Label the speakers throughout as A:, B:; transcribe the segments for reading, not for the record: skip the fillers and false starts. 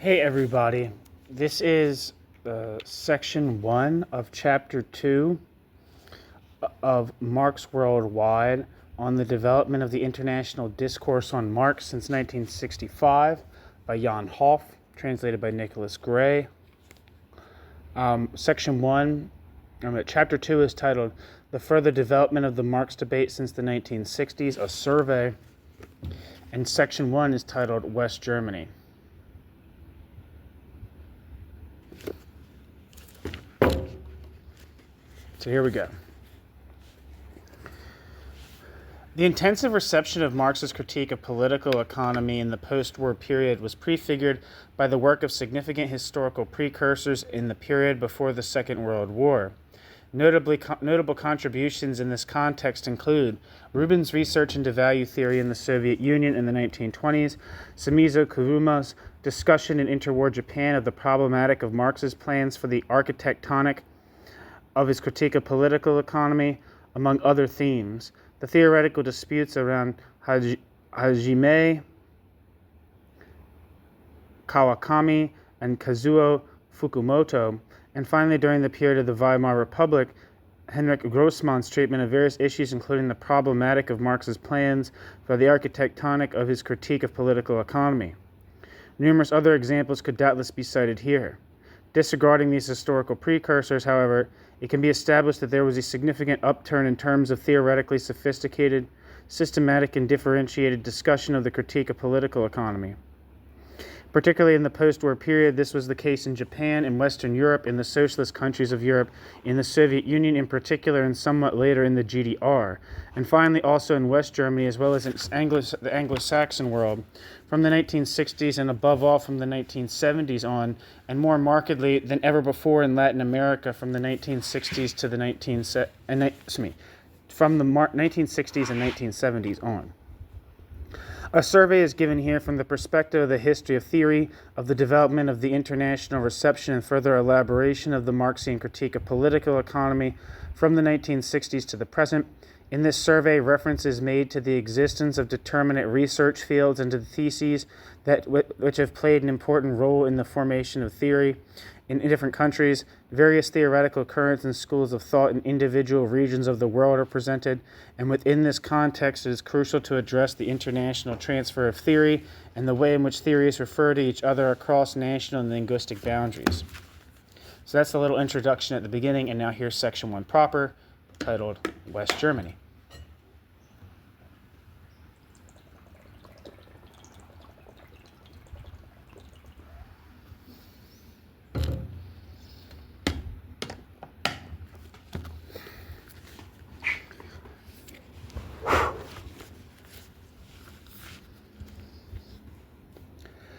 A: Hey everybody, this is section 1 of chapter 2 of Marx Worldwide on the development of the international discourse on Marx since 1965 by Jan Hoff, translated by Nicholas Gray. Section 1, chapter 2 is titled The Further Development of the Marx Debate Since the 1960s, a Survey, and section 1 is titled West Germany. So here we go. The intensive reception of Marx's critique of political economy in the post-war period was prefigured by the work of significant historical precursors in the period before the Second World War. Notable contributions in this context include Rubin's research into value theory in the Soviet Union in the 1920s, Shimizu Kuruma's discussion in interwar Japan of the problematic of Marx's plans for the architectonic of his critique of political economy, among other themes. The theoretical disputes around Hajime Kawakami and Kazuo Fukumoto, and finally during the period of the Weimar Republic, Henrik Grossmann's treatment of various issues including the problematic of Marx's plans for the architectonic of his critique of political economy. Numerous other examples could doubtless be cited here. Disregarding these historical precursors, however, it can be established that there was a significant upturn in terms of theoretically sophisticated, systematic, and differentiated discussion of the critique of political economy. Particularly in the post-war period, this was the case in Japan, in Western Europe, in the socialist countries of Europe, in the Soviet Union in particular, and somewhat later in the GDR, and finally also in West Germany as well as in the Anglo-Saxon world, from the 1960s and above all from the 1970s on, and more markedly than ever before in Latin America from the 1960s to the 1960s and 1970s on. A survey is given here from the perspective of the history of theory, of the development of the international reception and further elaboration of the Marxian critique of political economy from the 1960s to the present. In this survey, reference is made to the existence of determinate research fields and to the theses which have played an important role in the formation of theory in different countries. Various theoretical currents and schools of thought in individual regions of the world are presented, and within this context it is crucial to address the international transfer of theory and the way in which theories refer to each other across national and linguistic boundaries. So that's a little introduction at the beginning, and now here's section 1 proper, titled West Germany.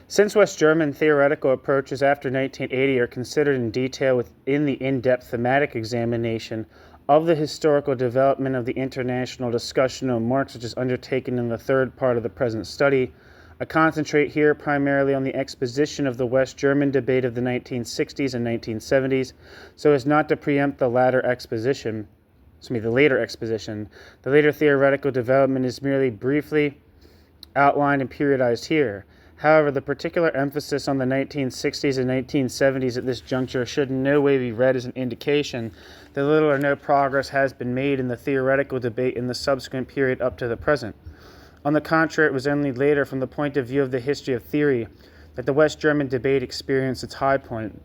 A: Since West German theoretical approaches after 1980 are considered in detail within the in-depth thematic examination of the historical development of the international discussion on Marx, which is undertaken in the third part of the present study, I concentrate here primarily on the exposition of the West German debate of the 1960s and 1970s, so as not to preempt the later exposition. The later theoretical development is merely briefly outlined and periodized here. However, the particular emphasis on the 1960s and 1970s at this juncture should in no way be read as an indication that little or no progress has been made in the theoretical debate in the subsequent period up to the present. On the contrary, it was only later, from the point of view of the history of theory, that the West German debate experienced its high point.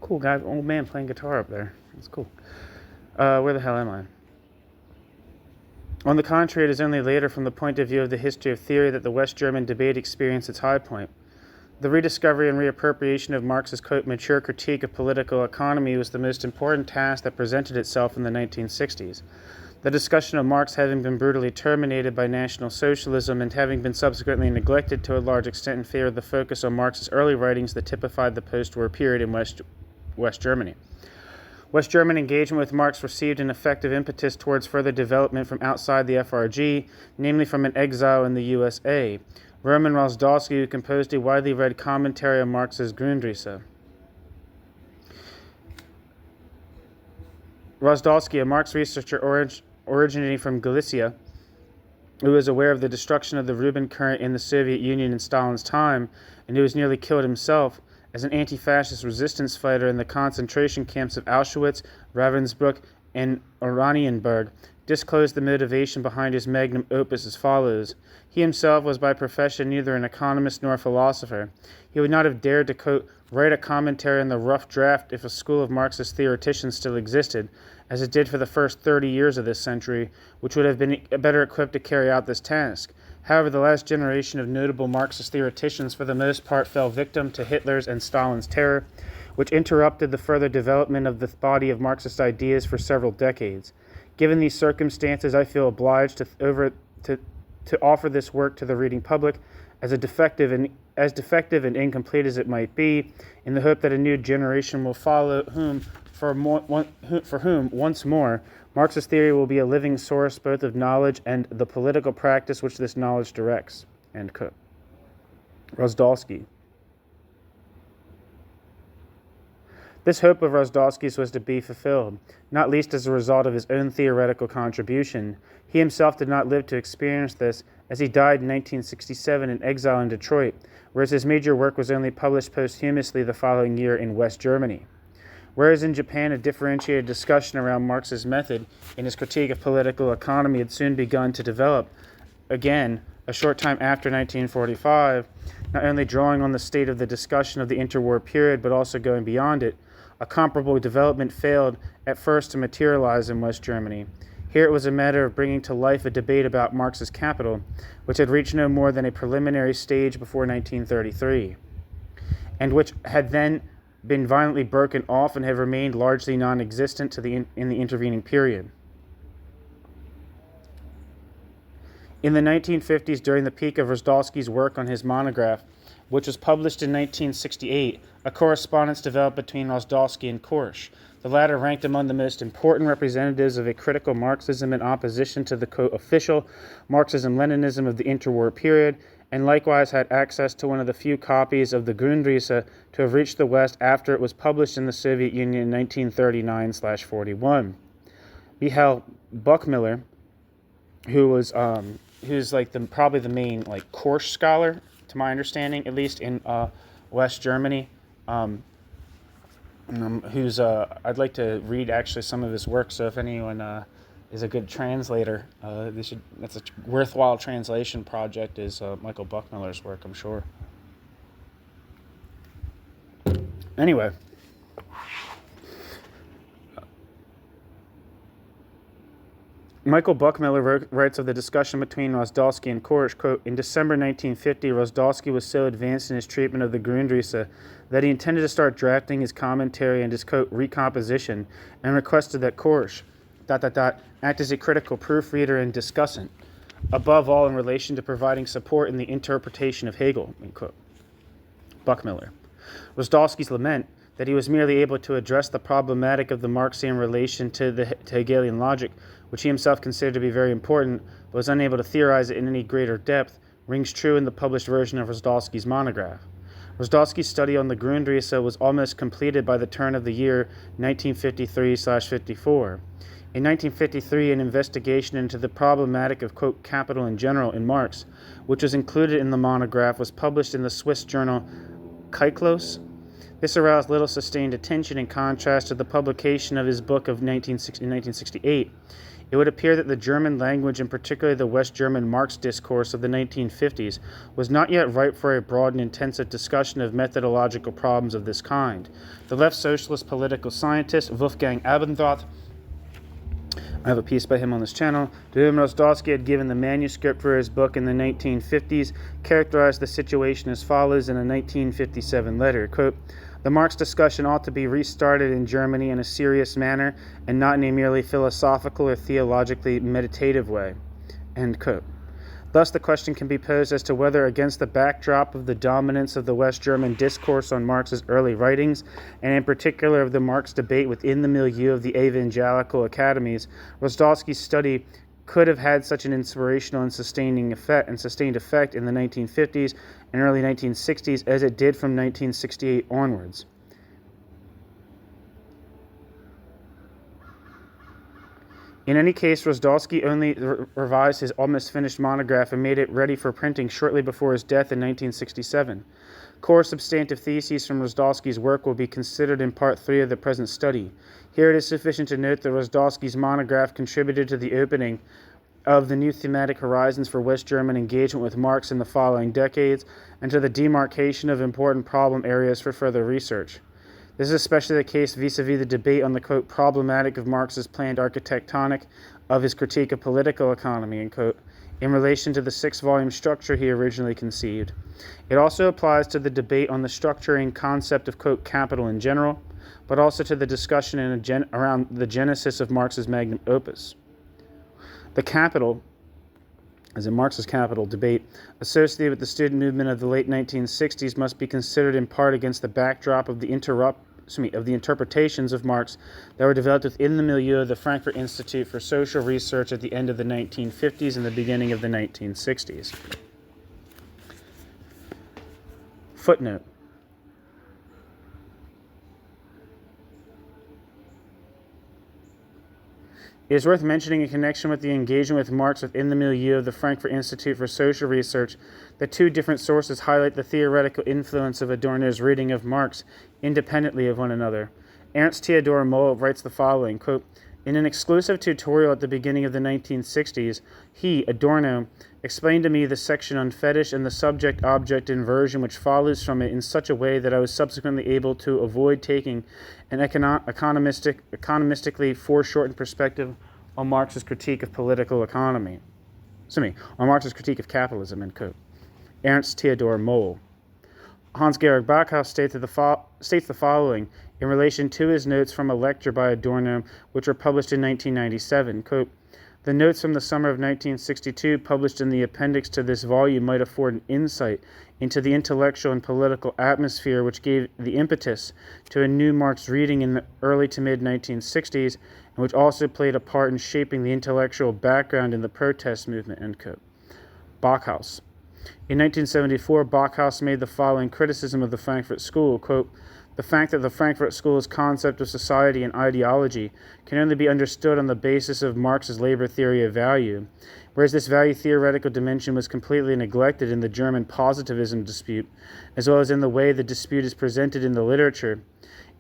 A: Cool guy, old man playing guitar up there. That's cool. Where the hell am I? On the contrary, it is only later, from the point of view of the history of theory, that the West German debate experienced its high point. The rediscovery and reappropriation of Marx's, quote, mature critique of political economy was the most important task that presented itself in the 1960s. The discussion of Marx having been brutally terminated by National Socialism and having been subsequently neglected to a large extent in favor of the focus on Marx's early writings that typified the post-war period in West Germany. West German engagement with Marx received an effective impetus towards further development from outside the FRG, namely from an exile in the USA, Roman Rozdolsky, who composed a widely read commentary on Marx's Grundrisse. Rozdalsky, a Marx researcher originating from Galicia, who was aware of the destruction of the Rubin current in the Soviet Union in Stalin's time, and who was nearly killed himself as an anti-fascist resistance fighter in the concentration camps of Auschwitz, Ravensbrück, and Oranienburg, disclosed the motivation behind his magnum opus as follows. He himself was by profession neither an economist nor a philosopher. He would not have dared to, quote, write a commentary on the rough draft if a school of Marxist theoreticians still existed, as it did for the first 30 years of this century, which would have been better equipped to carry out this task. However, the last generation of notable Marxist theoreticians for the most part fell victim to Hitler's and Stalin's terror, which interrupted the further development of the body of Marxist ideas for several decades. Given these circumstances, I feel obliged to offer this work to the reading public as defective and incomplete as it might be, in the hope that a new generation will follow, for whom once more Marxist theory will be a living source both of knowledge and the political practice which this knowledge directs. End quote. Rozdalsky. This hope of Rozdalsky's was to be fulfilled, not least as a result of his own theoretical contribution. He himself did not live to experience this, as he died in 1967 in exile in Detroit, whereas his major work was only published posthumously the following year in West Germany. Whereas in Japan, a differentiated discussion around Marx's method in his critique of political economy had soon begun to develop, again, a short time after 1945, not only drawing on the state of the discussion of the interwar period, but also going beyond it, a comparable development failed at first to materialize in West Germany. Here it was a matter of bringing to life a debate about Marx's Capital, which had reached no more than a preliminary stage before 1933, and which had then been violently broken off and had remained largely non-existent in the intervening period. In the 1950s, during the peak of Rozdalsky's work on his monograph, which was published in 1968, a correspondence developed between Rozdalsky and Korsch. The latter ranked among the most important representatives of a critical Marxism in opposition to the co-official Marxism-Leninism of the interwar period, and likewise had access to one of the few copies of the Grundrisse to have reached the West after it was published in the Soviet Union in 1939/41. Michael Buckmiller, who's probably the main Korsch scholar, to my understanding, at least in West Germany, who's I'd like to read actually some of his work. So if anyone is a good translator, that's a worthwhile translation project. Is Michael Buckmiller's work, I'm sure. Anyway. Michael Buckmiller writes of the discussion between Rozdalsky and Korsch, quote, in December 1950, Rozdalsky was so advanced in his treatment of the Grundrisse that he intended to start drafting his commentary and his, quote, recomposition, and requested that Korsch, act as a critical proofreader and discussant, above all in relation to providing support in the interpretation of Hegel, end quote. Buckmiller. Rozdalsky's lament that he was merely able to address the problematic of the Marxian relation to Hegelian logic, which he himself considered to be very important, but was unable to theorize it in any greater depth, rings true in the published version of Rozdalsky's monograph. Rozdalsky's study on the Grundrisse was almost completed by the turn of the year 1953/54. In 1953, an investigation into the problematic of, quote, capital in general in Marx, which was included in the monograph, was published in the Swiss journal Kyklos. This aroused little sustained attention in contrast to the publication of his book of 1968. It would appear that the German language, and particularly the West German Marx discourse of the 1950s, was not yet ripe for a broad and intensive discussion of methodological problems of this kind. The left socialist political scientist Wolfgang Abendroth, I have a piece by him on this channel, to whom Rozdalsky had given the manuscript for his book in the 1950s, characterized the situation as follows in a 1957 letter, quote, the Marx discussion ought to be restarted in Germany in a serious manner and not in a merely philosophical or theologically meditative way, end quote. Thus, the question can be posed as to whether, against the backdrop of the dominance of the West German discourse on Marx's early writings, and in particular of the Marx debate within the milieu of the evangelical academies, Rozdalsky's study could have had such an inspirational and sustained effect in the 1950s and early 1960s as it did from 1968 onwards. In any case, Rozdalsky only revised his almost finished monograph and made it ready for printing shortly before his death in 1967. Core substantive theses from Rozdalsky's work will be considered in Part 3 of the present study. Here it is sufficient to note that Rozdalsky's monograph contributed to the opening of the new thematic horizons for West German engagement with Marx in the following decades, and to the demarcation of important problem areas for further research. This is especially the case vis-a-vis the debate on the, quote, problematic of Marx's planned architectonic of his critique of political economy, end quote, in relation to the 6-volume structure he originally conceived. It also applies to the debate on the structuring concept of, quote, capital in general, but also to the discussion around the genesis of Marx's magnum opus. The capital, as in Marx's capital debate, associated with the student movement of the late 1960s must be considered in part against the backdrop of the interpretations of Marx that were developed within the milieu of the Frankfurt Institute for Social Research at the end of the 1950s and the beginning of the 1960s. Footnote. It is worth mentioning in connection with the engagement with Marx within the milieu of the Frankfurt Institute for Social Research that two different sources highlight the theoretical influence of Adorno's reading of Marx independently of one another. Ernst Theodor Moll writes the following, quote, in an exclusive tutorial at the beginning of the 1960s, he, Adorno, explained to me the section on fetish and the subject-object inversion which follows from it in such a way that I was subsequently able to avoid taking an economistically foreshortened perspective on Marx's critique of political economy. On Marx's critique of capitalism, end quote. Ernst Theodor Moll. Hans-Georg Backhaus states the following in relation to his notes from a lecture by Adorno, which were published in 1997, quote, the notes from the summer of 1962 published in the appendix to this volume might afford an insight into the intellectual and political atmosphere which gave the impetus to a new Marx reading in the early to mid-1960s, and which also played a part in shaping the intellectual background in the protest movement, end quote. Backhaus. In 1974, Backhaus made the following criticism of the Frankfurt School, quote, the fact that the Frankfurt School's concept of society and ideology can only be understood on the basis of Marx's labor theory of value, whereas this value theoretical dimension was completely neglected in the German positivism dispute, as well as in the way the dispute is presented in the literature,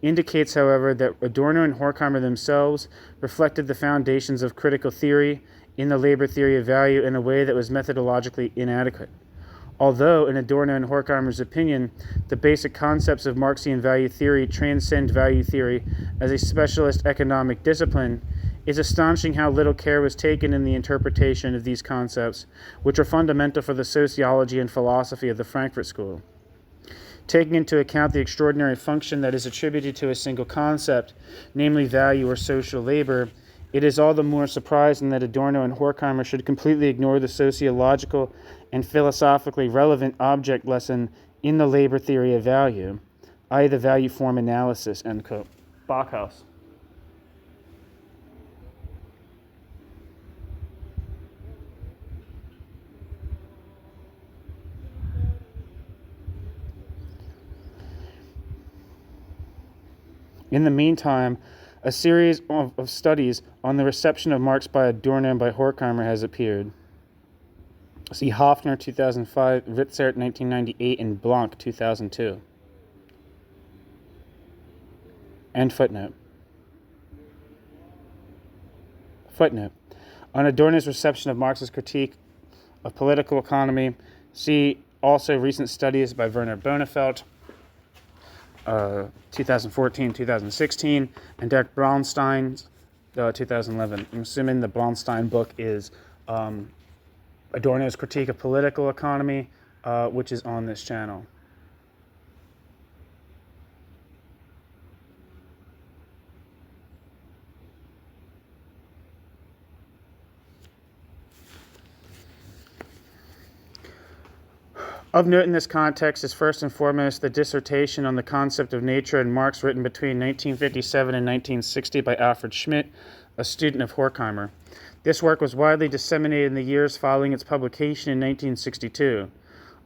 A: indicates, however, that Adorno and Horkheimer themselves reflected the foundations of critical theory in the labor theory of value in a way that was methodologically inadequate. Although, in Adorno and Horkheimer's opinion, the basic concepts of Marxian value theory transcend value theory as a specialist economic discipline, it's astonishing how little care was taken in the interpretation of these concepts, which are fundamental for the sociology and philosophy of the Frankfurt School. Taking into account the extraordinary function that is attributed to a single concept, namely value or social labor, it is all the more surprising that Adorno and Horkheimer should completely ignore the sociological and philosophically relevant object lesson in the labor theory of value, i.e. the value form analysis, end quote. Backhaus. In the meantime, a series of studies on the reception of Marx by Adorno and by Horkheimer has appeared. See Hofner, 2005, Ritzert, 1998, and Blanc, 2002. End footnote. Footnote. On Adorno's reception of Marx's critique of political economy, see also recent studies by Werner Bonefeld, 2014, 2016, and Derek Braunstein's 2011. I'm assuming the Braunstein book is Adorno's Critique of Political Economy, which is on this channel. Of note in this context is first and foremost the dissertation on the concept of nature in Marx written between 1957 and 1960 by Alfred Schmidt, a student of Horkheimer. This work was widely disseminated in the years following its publication in 1962.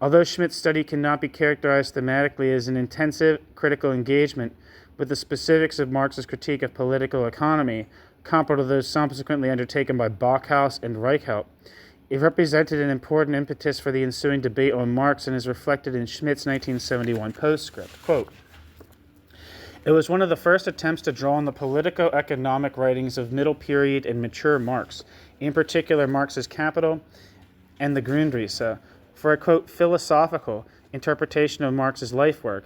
A: Although Schmidt's study cannot be characterized thematically as an intensive critical engagement with the specifics of Marx's critique of political economy, comparable to those subsequently undertaken by Backhaus and Reichelt. It represented an important impetus for the ensuing debate on Marx and is reflected in Schmidt's 1971 postscript. Quote, "It was one of the first attempts to draw on the politico-economic writings of middle period and mature Marx, in particular Marx's Capital and the Grundrisse, for a, quote, philosophical interpretation of Marx's life work.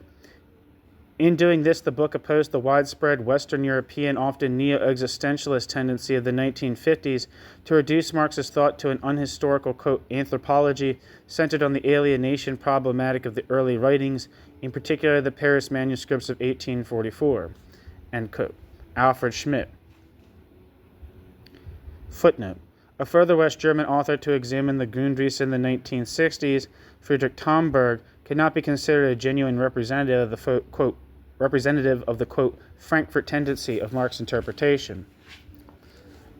A: In doing this, the book opposed the widespread Western European, often neo-existentialist tendency of the 1950s to reduce Marx's thought to an unhistorical, quote, anthropology centered on the alienation problematic of the early writings, in particular the Paris manuscripts of 1844, end quote. Alfred Schmidt. Footnote. A further West German author to examine the Grundrisse in the 1960s, Friedrich Thomberg, could not be considered a genuine representative of the, quote, Frankfurt tendency of Marx interpretation.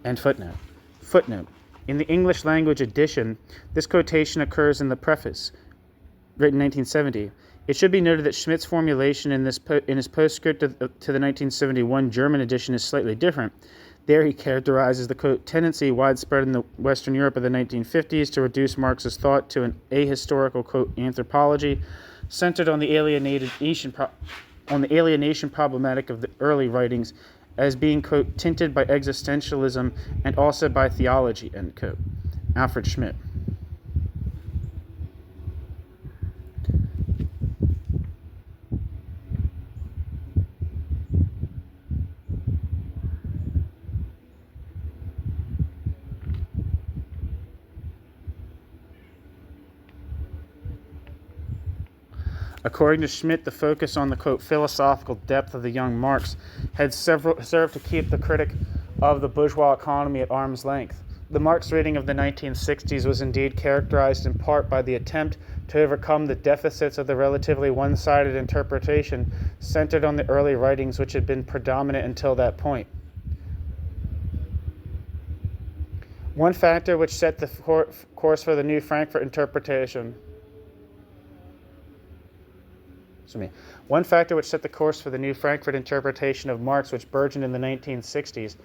A: End footnote. Footnote. In the English language edition, this quotation occurs in the preface, written in 1970. It should be noted that Schmidt's formulation in his postscript to the 1971 German edition is slightly different. There he characterizes the, quote, tendency widespread in the Western Europe of the 1950s to reduce Marx's thought to an ahistorical, quote, anthropology centered on the alienation problematic of the early writings as being, quote, tinted by existentialism and also by theology, end quote. Alfred Schmidt. According to Schmidt, the focus on the, quote, philosophical depth of the young Marx had served to keep the critic of the bourgeois economy at arm's length. The Marx reading of the 1960s was indeed characterized in part by the attempt to overcome the deficits of the relatively one-sided interpretation centered on the early writings which had been predominant until that point. One factor which set the course for the new Frankfurt interpretation One factor which set the course for the new Frankfurt interpretation of Marx, which burgeoned in the 1960s,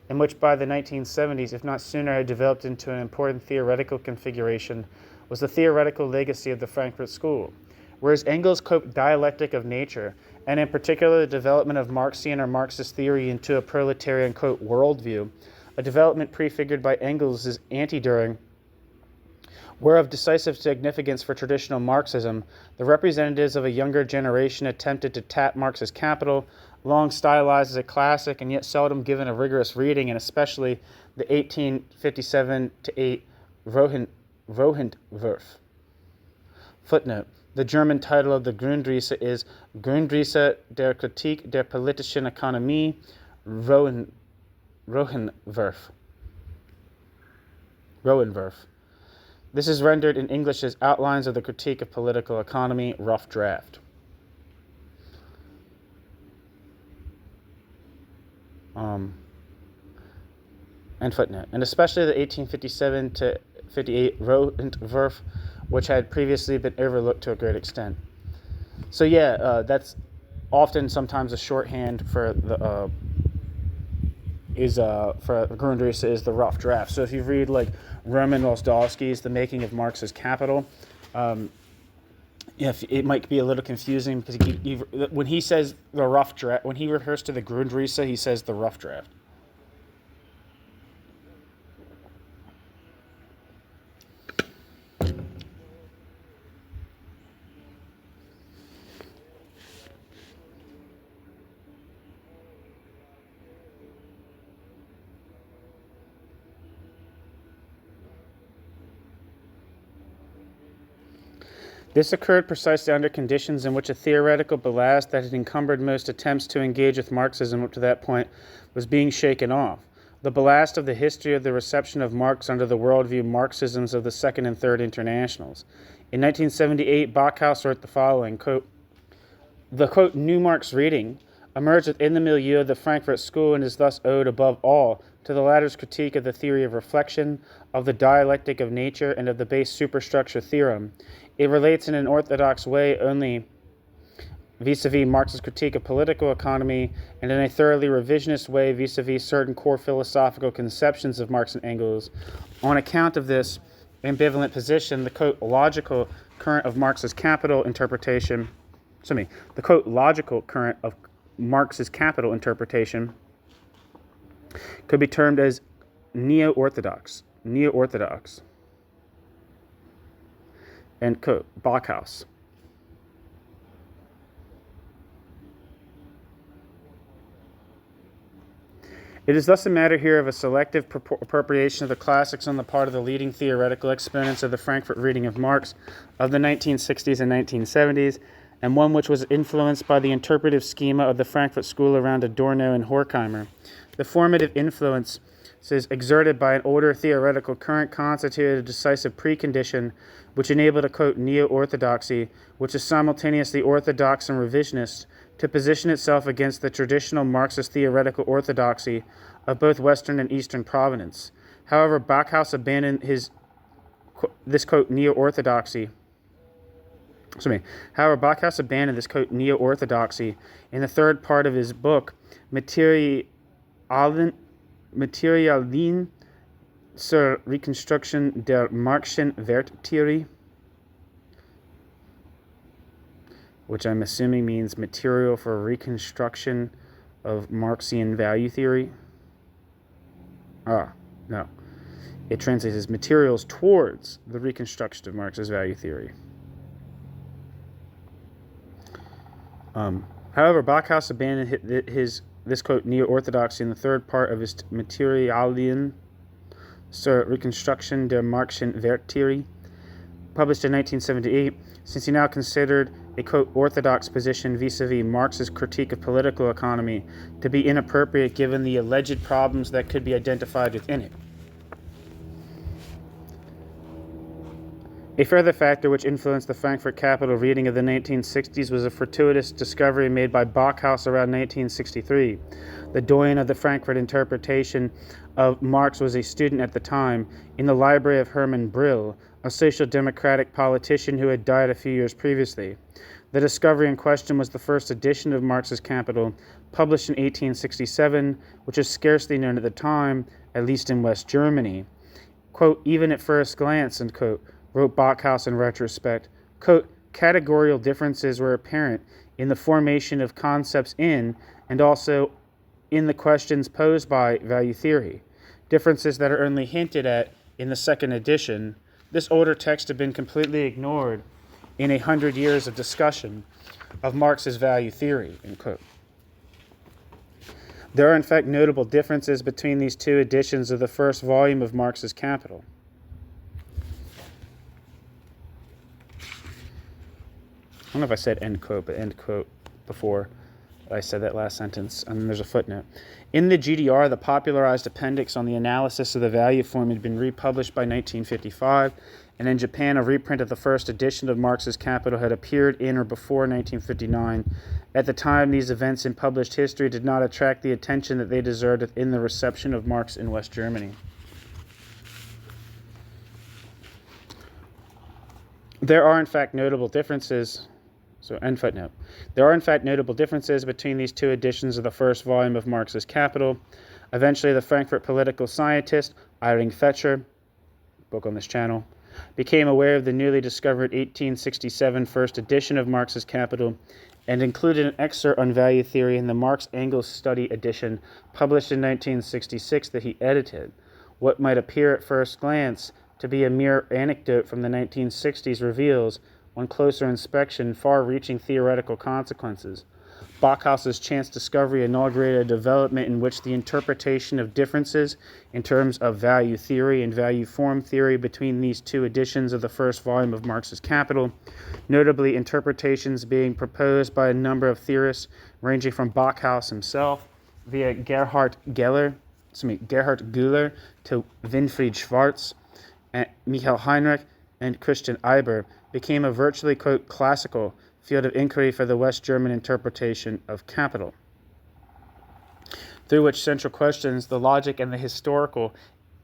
A: and which by the 1970s, if not sooner, had developed into an important theoretical configuration, was the theoretical legacy of the Frankfurt School. Whereas Engels' quote, dialectic of nature, and in particular the development of Marxian or Marxist theory into a proletarian, quote, worldview, a development prefigured by Engels' anti-Düring, were of decisive significance for traditional Marxism, the representatives of a younger generation attempted to tap Marx's Capital, long stylized as a classic and yet seldom given a rigorous reading, and especially the 1857-8 Rohentwurf. Footnote. The German title of the Grundrisse is Grundrisse der Kritik der politischen Ökonomie, Rohentwurf. This is rendered in English as Outlines of the Critique of Political Economy, Rough Draft. And footnote. And especially the 1857-58 Rohentwurf, which had previously been overlooked to a great extent. So yeah, that's often sometimes a shorthand for the for Grundrisse is the rough draft. So if you read like Roman Rosdolsky's The Making of Marx's Capital, it might be a little confusing because when he says the rough draft, when he refers to the Grundrisse, he says the rough draft. This occurred precisely under conditions in which a theoretical ballast that had encumbered most attempts to engage with Marxism up to that point was being shaken off. The ballast of the history of the reception of Marx under the worldview Marxisms of the Second and Third Internationals. In 1978, Backhaus wrote the following, quote, the, quote, new Marx reading emerged within the milieu of the Frankfurt School and is thus owed above all to the latter's critique of the theory of reflection, of the dialectic of nature, and of the base superstructure theorem. It relates in an orthodox way only vis-a-vis Marx's critique of political economy, and in a thoroughly revisionist way vis-a-vis certain core philosophical conceptions of Marx and Engels. On account of this ambivalent position, the quote logical current of Marx's capital interpretation, the quote logical current of Marx's capital interpretation could be termed as neo-orthodox, end quote, Backhaus. It is thus a matter here of a selective appropriation of the classics on the part of the leading theoretical exponents of the Frankfurt reading of Marx of the 1960s and 1970s, and one which was influenced by the interpretive schema of the Frankfurt school around Adorno and Horkheimer. The formative influence exerted by an older theoretical current constituted a decisive precondition which enabled a, quote, neo-orthodoxy, which is simultaneously orthodox and revisionist, to position itself against the traditional Marxist theoretical orthodoxy of both Western and Eastern provenance. However, Backhaus abandoned this, quote, neo-orthodoxy. This, quote, neo-orthodoxy in the third part of his book, Materialien zur Rekonstruktion der Marxischen Werttheorie, which I'm assuming means material for reconstruction of Marxian value theory. No. It translates as materials towards the reconstruction of Marx's value theory. However, Backhaus abandoned this quote neo-orthodoxy in the third part of his Materialien zur Rekonstruktion der Marxischen Werttheorie, published in 1978, since he now considered a, quote, orthodox position vis-a-vis Marx's critique of political economy to be inappropriate given the alleged problems that could be identified within it. A further factor which influenced the Frankfurt Capital reading of the 1960s was a fortuitous discovery made by Backhaus around 1963. The doyen of the Frankfurt interpretation of Marx was a student at the time in the library of Hermann Brill, a social democratic politician who had died a few years previously. The discovery in question was the first edition of Marx's Capital, published in 1867, which is scarcely known at the time, at least in West Germany. Quote, even at first glance, end quote, wrote Backhaus in retrospect, quote, categorical differences were apparent in the formation of concepts in and also in the questions posed by value theory, differences that are only hinted at in the second edition. This older text had been completely ignored in 100 years of discussion of Marx's value theory, end quote. There are in fact notable differences between these two editions of the first volume of Marx's Capital. I don't know if I said end quote, but end quote before I said that last sentence, and then there's a footnote. In the GDR, the popularized appendix on the analysis of the value form had been republished by 1955, and in Japan, a reprint of the first edition of Marx's Capital had appeared in or before 1959. At the time, these events in published history did not attract the attention that they deserved in the reception of Marx in West Germany. There are, in fact, notable differences. End footnote. There are, in fact, notable differences between these two editions of the first volume of Marx's Capital. Eventually, the Frankfurt political scientist, Iring Fetscher, book on this channel, became aware of the newly discovered 1867 first edition of Marx's Capital and included an excerpt on value theory in the Marx-Engels study edition published in 1966 that he edited. What might appear at first glance to be a mere anecdote from the 1960s reveals, on closer inspection, far-reaching theoretical consequences. Backhaus's chance discovery inaugurated a development in which the interpretation of differences in terms of value theory and value form theory between these two editions of the first volume of Marx's Capital, notably interpretations being proposed by a number of theorists ranging from Backhaus himself via Gerhard Güller to Winfried Schwarz, and Michael Heinrich and Christian Eiber, became a virtually, quote, classical field of inquiry for the West German interpretation of capital, through which central questions, the logic and the historical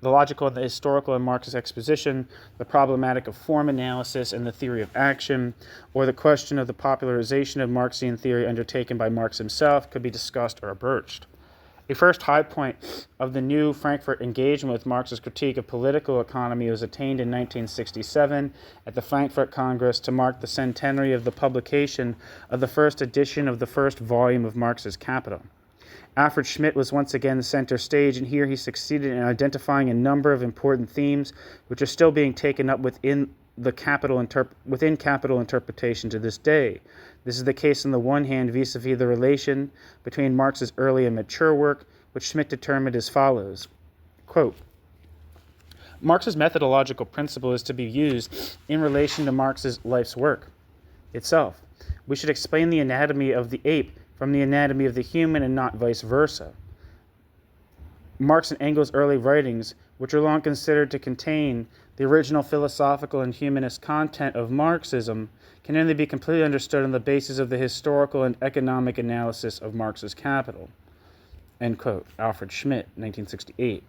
A: the logical and the historical in Marx's exposition, the problematic of form analysis and the theory of action, or the question of the popularization of Marxian theory undertaken by Marx himself could be discussed or broached. A first high point of the new Frankfurt engagement with Marx's critique of political economy was attained in 1967 at the Frankfurt Congress to mark the centenary of the publication of the first edition of the first volume of Marx's Capital. Alfred Schmidt was once again center stage, and here he succeeded in identifying a number of important themes which are still being taken up within capital interpretation to this day. This is the case on the one hand vis-a-vis the relation between Marx's early and mature work, which Schmidt determined as follows. Quote, Marx's methodological principle is to be used in relation to Marx's life's work itself. We should explain the anatomy of the ape from the anatomy of the human and not vice versa. Marx and Engels' early writings, which are long considered to contain the original philosophical and humanist content of Marxism, can only be completely understood on the basis of the historical and economic analysis of Marx's Capital. End quote. Alfred Schmidt, 1968.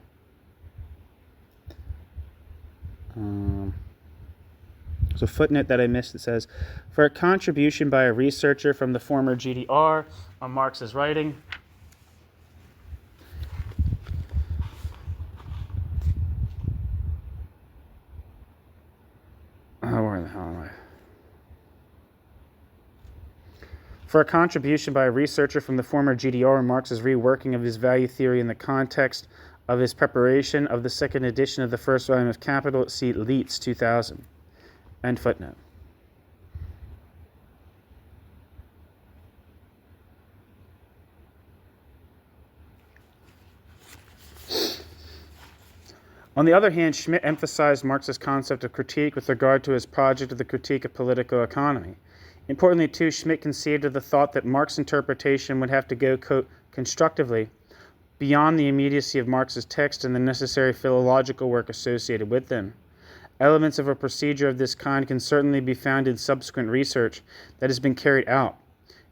A: There's a footnote that I missed that says, for a contribution by a researcher from the former GDR on Marx's writing, where the hell am I? For a contribution by a researcher from the former GDR on Marx's reworking of his value theory in the context of his preparation of the second edition of the first volume of Capital, see Leitz, 2000. End footnote. On the other hand, Schmidt emphasized Marx's concept of critique with regard to his project of the critique of political economy. Importantly, too, Schmidt conceived of the thought that Marx's interpretation would have to go, quote, constructively beyond the immediacy of Marx's text and the necessary philological work associated with them. Elements of a procedure of this kind can certainly be found in subsequent research that has been carried out.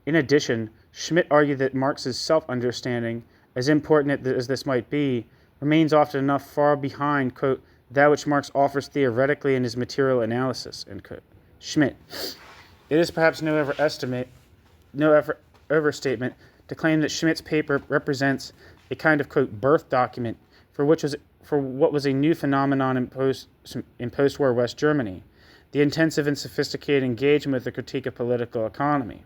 A: In addition, Schmidt argued that Marx's self-understanding, as important as this might be, remains often enough far behind, quote, that which Marx offers theoretically in his material analysis, end quote. Schmidt. It is perhaps no overstatement to claim that Schmidt's paper represents a kind of, quote, birth document for what was a new phenomenon in post-war West Germany, the intensive and sophisticated engagement with the critique of political economy.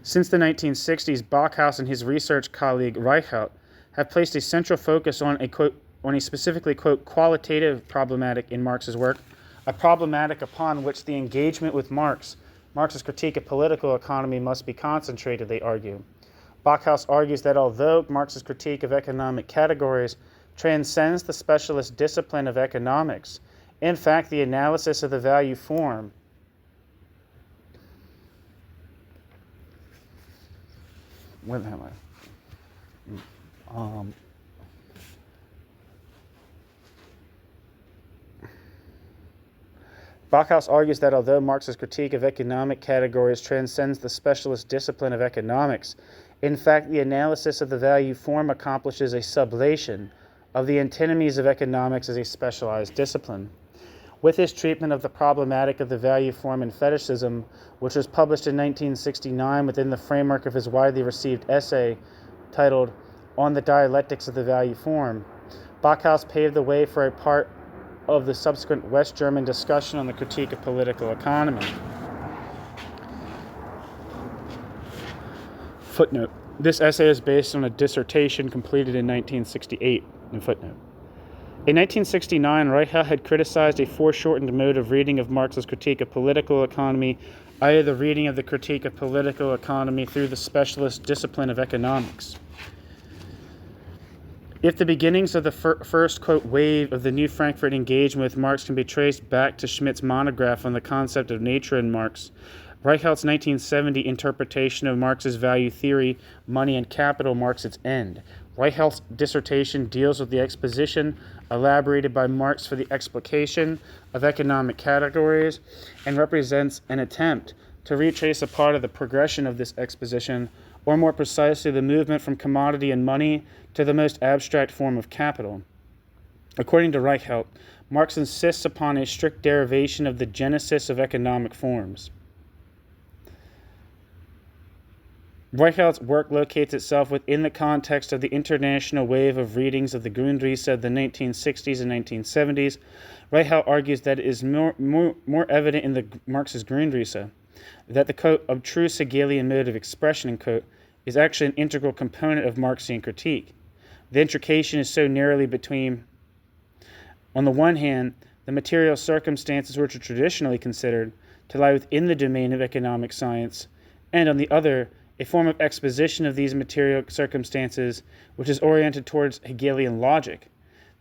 A: Since the 1960s, Backhaus and his research colleague Reichelt have placed a central focus on a specifically, quote, qualitative problematic in Marx's work, a problematic upon which the engagement with Marx's critique of political economy must be concentrated, they argue. Backhaus argues that although Marx's critique of economic categories transcends the specialist discipline of economics, in fact, the analysis of the value form where the hell am I? Backhaus argues that although Marx's critique of economic categories transcends the specialist discipline of economics, in fact, the analysis of the value form accomplishes a sublation of the antinomies of economics as a specialized discipline. With his treatment of the problematic of the value form and fetishism, which was published in 1969 within the framework of his widely received essay titled On the Dialectics of the Value Form, Backhaus paved the way for a part of the subsequent West German discussion on the critique of political economy. Footnote. This essay is based on a dissertation completed in 1968. Footnote. In 1969, Reichelt had criticized a foreshortened mode of reading of Marx's critique of political economy, i.e. the reading of the critique of political economy through the specialist discipline of economics. If the beginnings of the first, quote, wave of the new Frankfurt engagement with Marx can be traced back to Schmidt's monograph on the concept of nature in Marx, Reichelt's 1970 interpretation of Marx's value theory, Money and Capital, marks its end. Reichelt's dissertation deals with the exposition elaborated by Marx for the explication of economic categories and represents an attempt to retrace a part of the progression of this exposition, or more precisely, the movement from commodity and money to the most abstract form of capital. According to Reichelt, Marx insists upon a strict derivation of the genesis of economic forms. Reichelt's work locates itself within the context of the international wave of readings of the Grundrisse of the 1960s and 1970s. Reichelt argues that it is more evident in the Marx's Grundrisse that the, quote, abstruse Hegelian mode of expression, quote, is actually an integral component of Marxian critique. The intrication is so narrowly between, on the one hand, the material circumstances which are traditionally considered to lie within the domain of economic science, and on the other, a form of exposition of these material circumstances which is oriented towards Hegelian logic,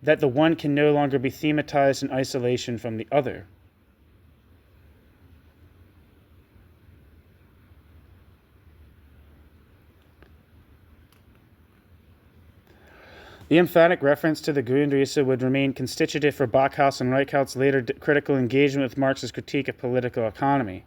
A: that the one can no longer be thematized in isolation from the other. The emphatic reference to the Grundrisse would remain constitutive for Backhaus and Reichelt's later critical engagement with Marx's critique of political economy.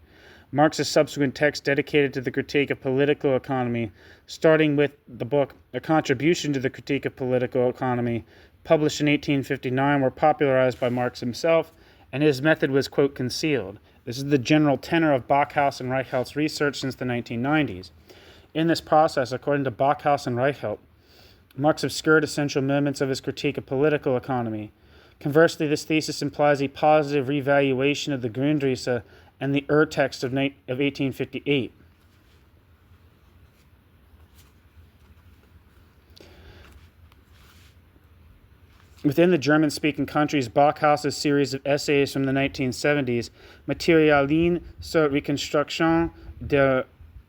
A: Marx's subsequent text dedicated to the critique of political economy, starting with the book A Contribution to the Critique of Political Economy, published in 1859, were popularized by Marx himself, and his method was, quote, concealed. This is the general tenor of Backhaus and Reichelt's research since the 1990s. In this process, according to Backhaus and Reichelt, Marx obscured essential moments of his critique of political economy. Conversely, this thesis implies a positive revaluation of the Grundrisse and the text of 1858. Within the German-speaking countries, Backhaus's series of essays from the 1970s, Materialien sur Reconstruction der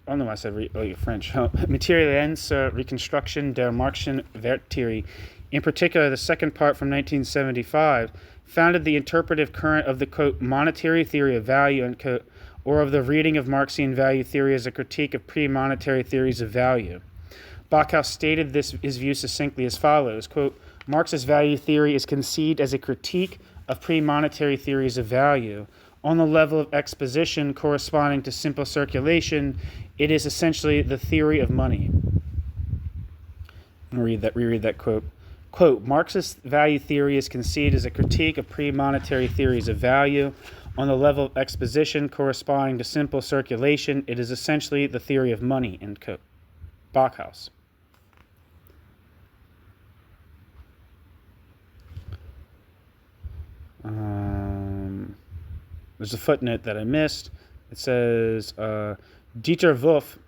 A: I don't know why I said French. Materialien sur Reconstruction der Marxischen Werttheorie, in particular the second part from 1975, founded the interpretive current of the, quote, monetary theory of value, unquote, or of the reading of Marxian value theory as a critique of pre-monetary theories of value. Backhaus stated his view succinctly as follows, quote, Marx's value theory is conceived as a critique of pre-monetary theories of value. On the level of exposition corresponding to simple circulation, it is essentially the theory of money. I'll reread that quote. Quote, Marx's value theory is conceived as a critique of pre-monetary theories of value. On the level of exposition corresponding to simple circulation, it is essentially the theory of money, end quote. Backhaus. There's a footnote that I missed. It says, Dieter Wolff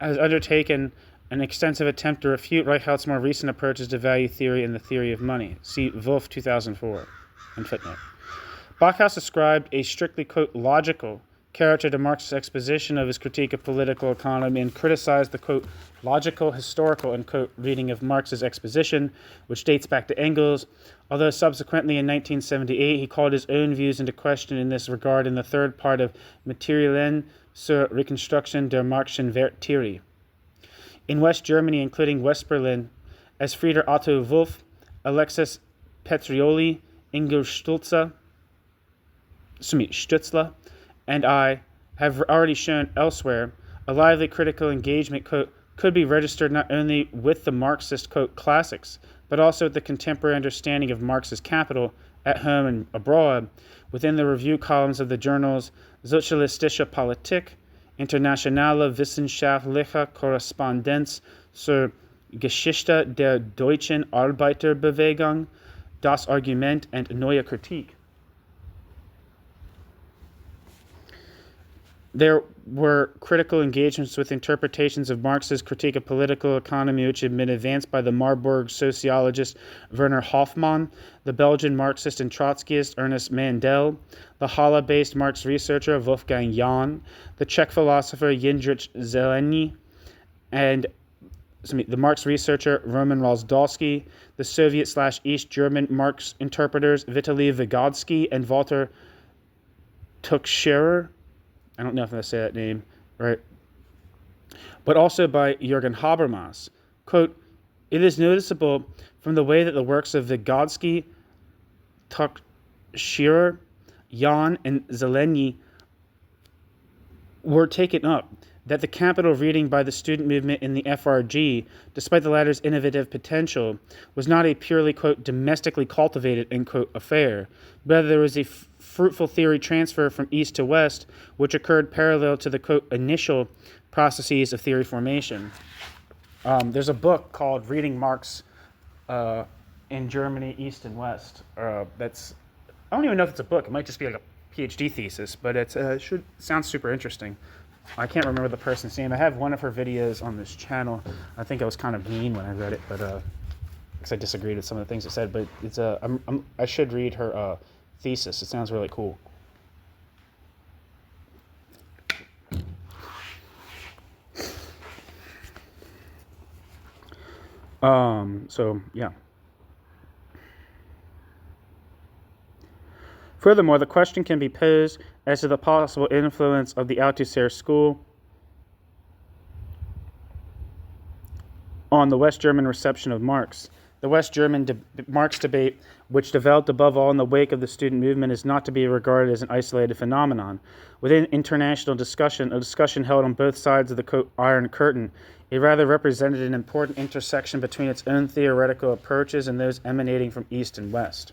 A: has undertaken an extensive attempt to refute Reichelt's more recent approaches to value theory and the theory of money. See Wolff 2004, and footnote. Backhaus ascribed a strictly, quote, logical character to Marx's exposition of his critique of political economy and criticized the, quote, logical, historical, end quote, reading of Marx's exposition, which dates back to Engels, although subsequently in 1978 he called his own views into question in this regard in the third part of Materialien zur Rekonstruktion der Marxischen Werttheorie. In West Germany, including West Berlin, as Frieder Otto Wolff, Alexis Petrioli, Ingo Stutzler, and I have already shown elsewhere, a lively critical engagement, quote, could be registered not only with the Marxist, quote, classics, but also with the contemporary understanding of Marx's capital at home and abroad, within the review columns of the journals Sozialistische Politik, Internationale Wissenschaftliche Korrespondenz zur Geschichte der deutschen Arbeiterbewegung, Das Argument and Neue Kritik. There were critical engagements with interpretations of Marx's critique of political economy which had been advanced by the Marburg sociologist Werner Hofmann, the Belgian Marxist and Trotskyist Ernest Mandel, the Halle-based Marx researcher Wolfgang Jahn, the Czech philosopher Jindřich Zeleny, and the Marx researcher Roman Rozdolsky, the Soviet/East German Marx interpreters Vitaly Vygotsky and Walter Tuchscherer. I don't know if I say that name right, but also by Jürgen Habermas. Quote, it is noticeable from the way that the works of Vygotsky, Tuchscherer, Jahn, and Zeleny were taken up, that the capital reading by the student movement in the FRG, despite the latter's innovative potential, was not a purely, quote, domestically cultivated, end quote, affair. Rather, there was a fruitful theory transfer from east to west, which occurred parallel to the, quote, initial processes of theory formation. There's a book called Reading Marx in Germany, East and West. I don't even know if it's a book. It might just be like a PhD thesis, but it sounds super interesting. I can't remember the person's name. I have one of her videos on this channel. I think I was kind of mean when I read it, but because I disagreed with some of the things it said. But it's I should read her thesis. It sounds really cool. So yeah. Furthermore, the question can be posed as to the possible influence of the Althusser school on the West German reception of Marx. The West German Marx debate, which developed above all in the wake of the student movement, is not to be regarded as an isolated phenomenon. Within international discussion, a discussion held on both sides of the, quote, Iron Curtain, it rather represented an important intersection between its own theoretical approaches and those emanating from East and West.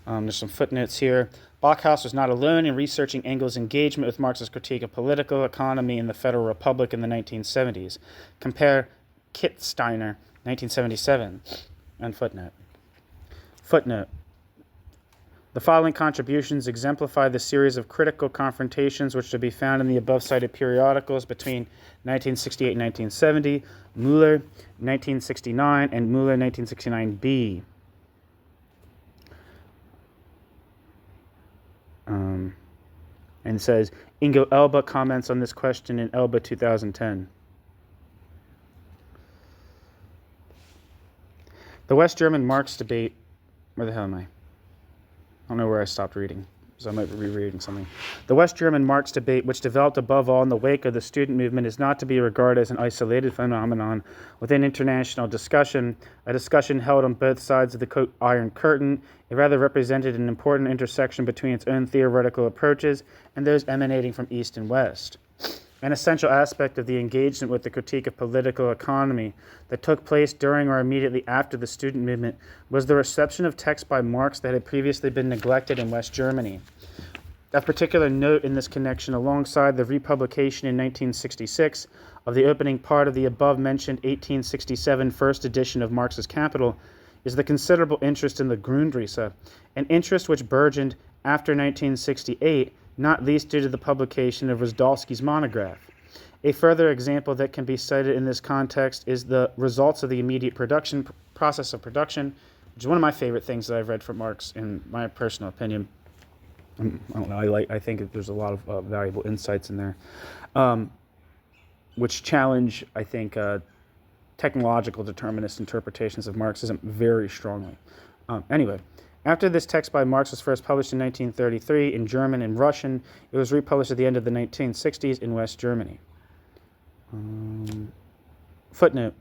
A: There's some footnotes here. Backhaus was not alone in researching Engels' engagement with Marx's critique of political economy in the Federal Republic in the 1970s. Compare Kittsteiner, 1977, and footnote. Footnote. The following contributions exemplify the series of critical confrontations which are to be found in the above-cited periodicals between 1968 and 1970, Müller, 1969, and Müller, 1969b. And says, Ingo Elba comments on this question in Elba 2010. The West German Marx debate, where the hell am I? I don't know where I stopped reading, so I might be rereading something. The West German Marx debate, which developed above all in the wake of the student movement, is not to be regarded as an isolated phenomenon within international discussion, a discussion held on both sides of the, quote, Iron Curtain. It rather represented an important intersection between its own theoretical approaches and those emanating from East and West. An essential aspect of the engagement with the critique of political economy that took place during or immediately after the student movement was the reception of texts by Marx that had previously been neglected in West Germany. Of particular note in this connection, alongside the republication in 1966 of the opening part of the above-mentioned 1867 first edition of Marx's Capital, is the considerable interest in the Grundrisse, an interest which burgeoned after 1968, not least due to the publication of Rosdolsky's monograph. A further example that can be cited in this context is the results of the immediate process of production, which is one of my favorite things that I've read from Marx, in my personal opinion. I don't know, I think that there's a lot of valuable insights in there, which challenge, I think, technological determinist interpretations of Marxism very strongly. Anyway, after this text by Marx was first published in 1933 in German and Russian, it was republished at the end of the 1960s in West Germany. Footnote.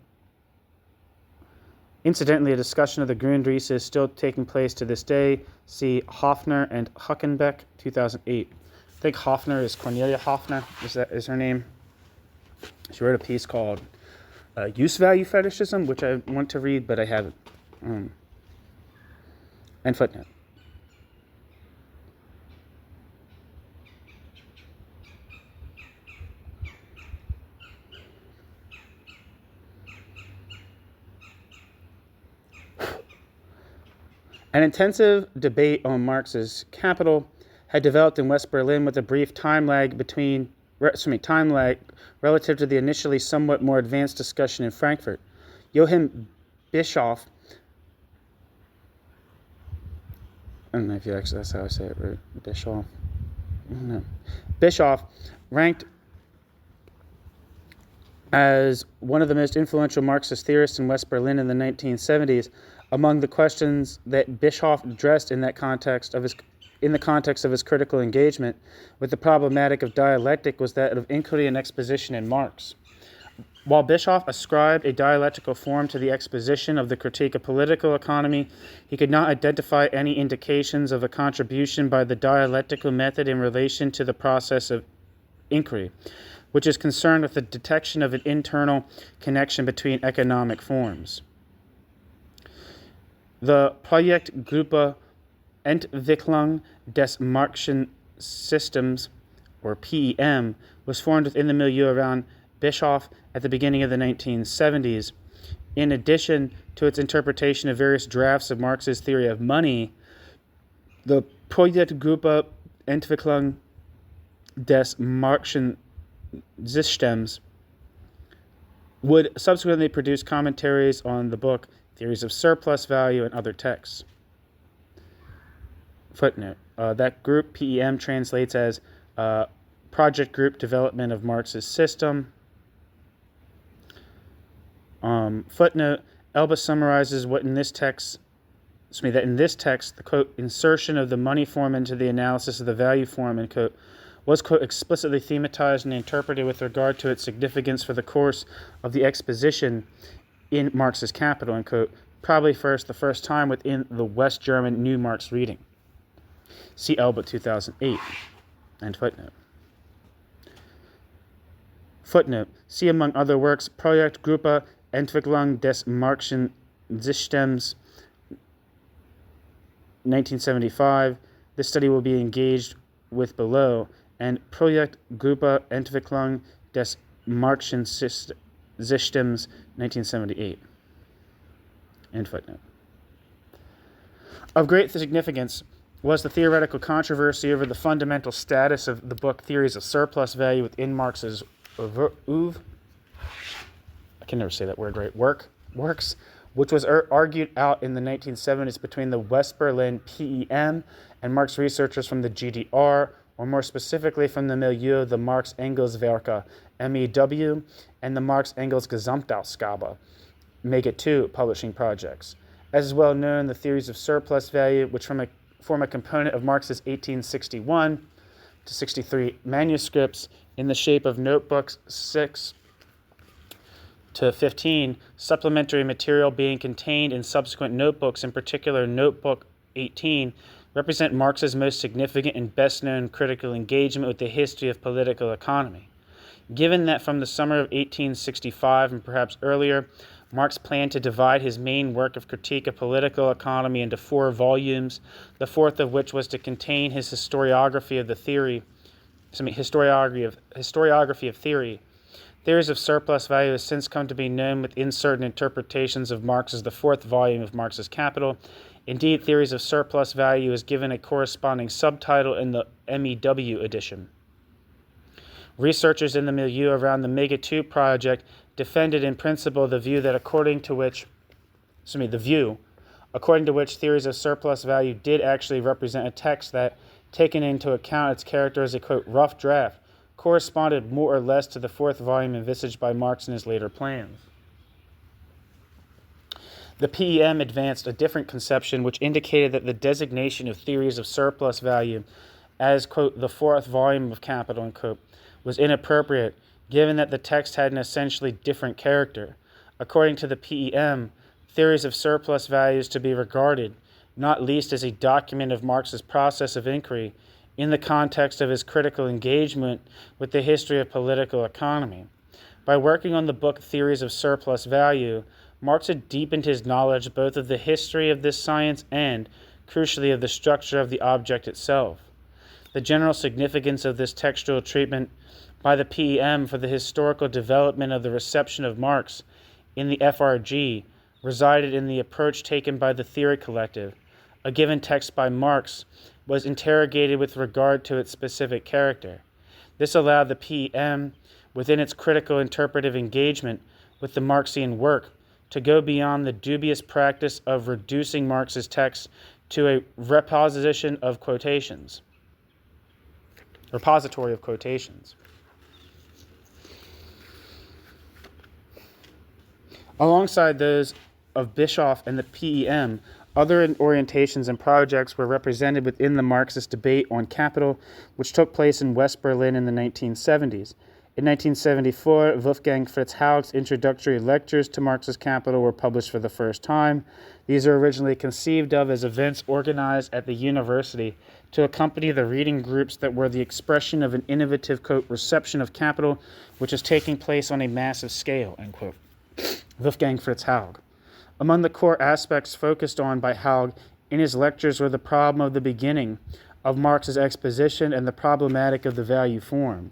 A: Incidentally, a discussion of the Grundrisse is still taking place to this day. See Hoffner and Huckenbeck, 2008. I think Hoffner is Cornelia Hoffner, is her name. She wrote a piece called Use Value Fetishism, which I want to read, but I haven't. And footnote. An intensive debate on Marx's Capital had developed in West Berlin with a brief time lag relative to the initially somewhat more advanced discussion in Frankfurt. Johann Bischoff, I don't know if that's how I say it right. Bischoff. I don't know. Bischoff, ranked as one of the most influential Marxist theorists in West Berlin in the 1970s. Among the questions that Bischoff addressed in the context of his critical engagement with the problematic of dialectic was that of inquiry and exposition in Marx. While Bischoff ascribed a dialectical form to the exposition of the critique of political economy, he could not identify any indications of a contribution by the dialectical method in relation to the process of inquiry, which is concerned with the detection of an internal connection between economic forms. The Projektgruppe Entwicklung des Marxischen Systems, or PEM, was formed within the milieu around Bischoff at the beginning of the 1970s. In addition to its interpretation of various drafts of Marx's theory of money, the Projektgruppe Entwicklung des Marxischen Systems would subsequently produce commentaries on the book, Theories of Surplus Value, and other texts. Footnote. That group, PEM, translates as Project Group Development of Marx's System. Footnote. Elba summarizes that in this text, the, quote, insertion of the money form into the analysis of the value form, end quote, was, quote, explicitly thematized and interpreted with regard to its significance for the course of the exposition in Marx's Capital, end quote, probably the first time within the West German New Marx reading. See Elba 2008, and footnote. Footnote. See, among other works, Projektgruppe Entwicklung des Marxischen Systems, 1975. This study will be engaged with below, and Projektgruppe Entwicklung des Marxischen Systems, 1978. End footnote. Of great significance was the theoretical controversy over the fundamental status of the book Theories of Surplus Value within Marx's oeuvre. I can never say that word right. Works, which was argued out in the 1970s between the West Berlin PEM and Marx researchers from the GDR, or more specifically from the milieu of the Marx-Engels-Werke, MEW, and the Marx-Engels-Gesamtausgabe, MEGA2 publishing projects. As is well known, the Theories of Surplus Value, which form a component of Marx's 1861 to 63 manuscripts in the shape of notebooks 6 to 15, supplementary material being contained in subsequent notebooks, in particular Notebook 18, represent Marx's most significant and best-known critical engagement with the history of political economy. Given that from the summer of 1865 and perhaps earlier, Marx planned to divide his main work of critique of political economy into 4 volumes, the fourth of which was to contain his historiography of theory. Theories of Surplus Value has since come to be known within certain interpretations of Marx as the 4th volume of Marx's Capital. Indeed, Theories of Surplus Value is given a corresponding subtitle in the MEW edition. Researchers in the milieu around the MEGA2 project defended in principle the view according to which Theories of Surplus Value did actually represent a text that, taken into account its character as a, quote, rough draft, corresponded more or less to the 4th volume envisaged by Marx in his later plans. The PEM advanced a different conception which indicated that the designation of Theories of Surplus Value as, quote, the 4th volume of Capital, unquote, was inappropriate, given that the text had an essentially different character. According to the PEM, Theories of Surplus Value is to be regarded, not least as a document of Marx's process of inquiry, in the context of his critical engagement with the history of political economy. By working on the book Theories of Surplus Value, Marx had deepened his knowledge both of the history of this science and, crucially, of the structure of the object itself. The general significance of this textual treatment by the PEM for the historical development of the reception of Marx in the FRG resided in the approach taken by the theory collective. A given text by Marx was interrogated with regard to its specific character. This allowed the PEM, within its critical interpretive engagement with the Marxian work, to go beyond the dubious practice of reducing Marx's text to a repository of quotations. Alongside those of Bischoff and the PEM, other orientations and projects were represented within the Marxist debate on capital, which took place in West Berlin in the 1970s. In 1974, Wolfgang Fritz Haug's introductory lectures to Marx's Capital were published for the first time. These are originally conceived of as events organized at the university to accompany the reading groups that were the expression of an innovative, quote, reception of capital, which is taking place on a massive scale, end quote. Wolfgang Fritz Haug. Among the core aspects focused on by Haug in his lectures were the problem of the beginning of Marx's exposition and the problematic of the value form.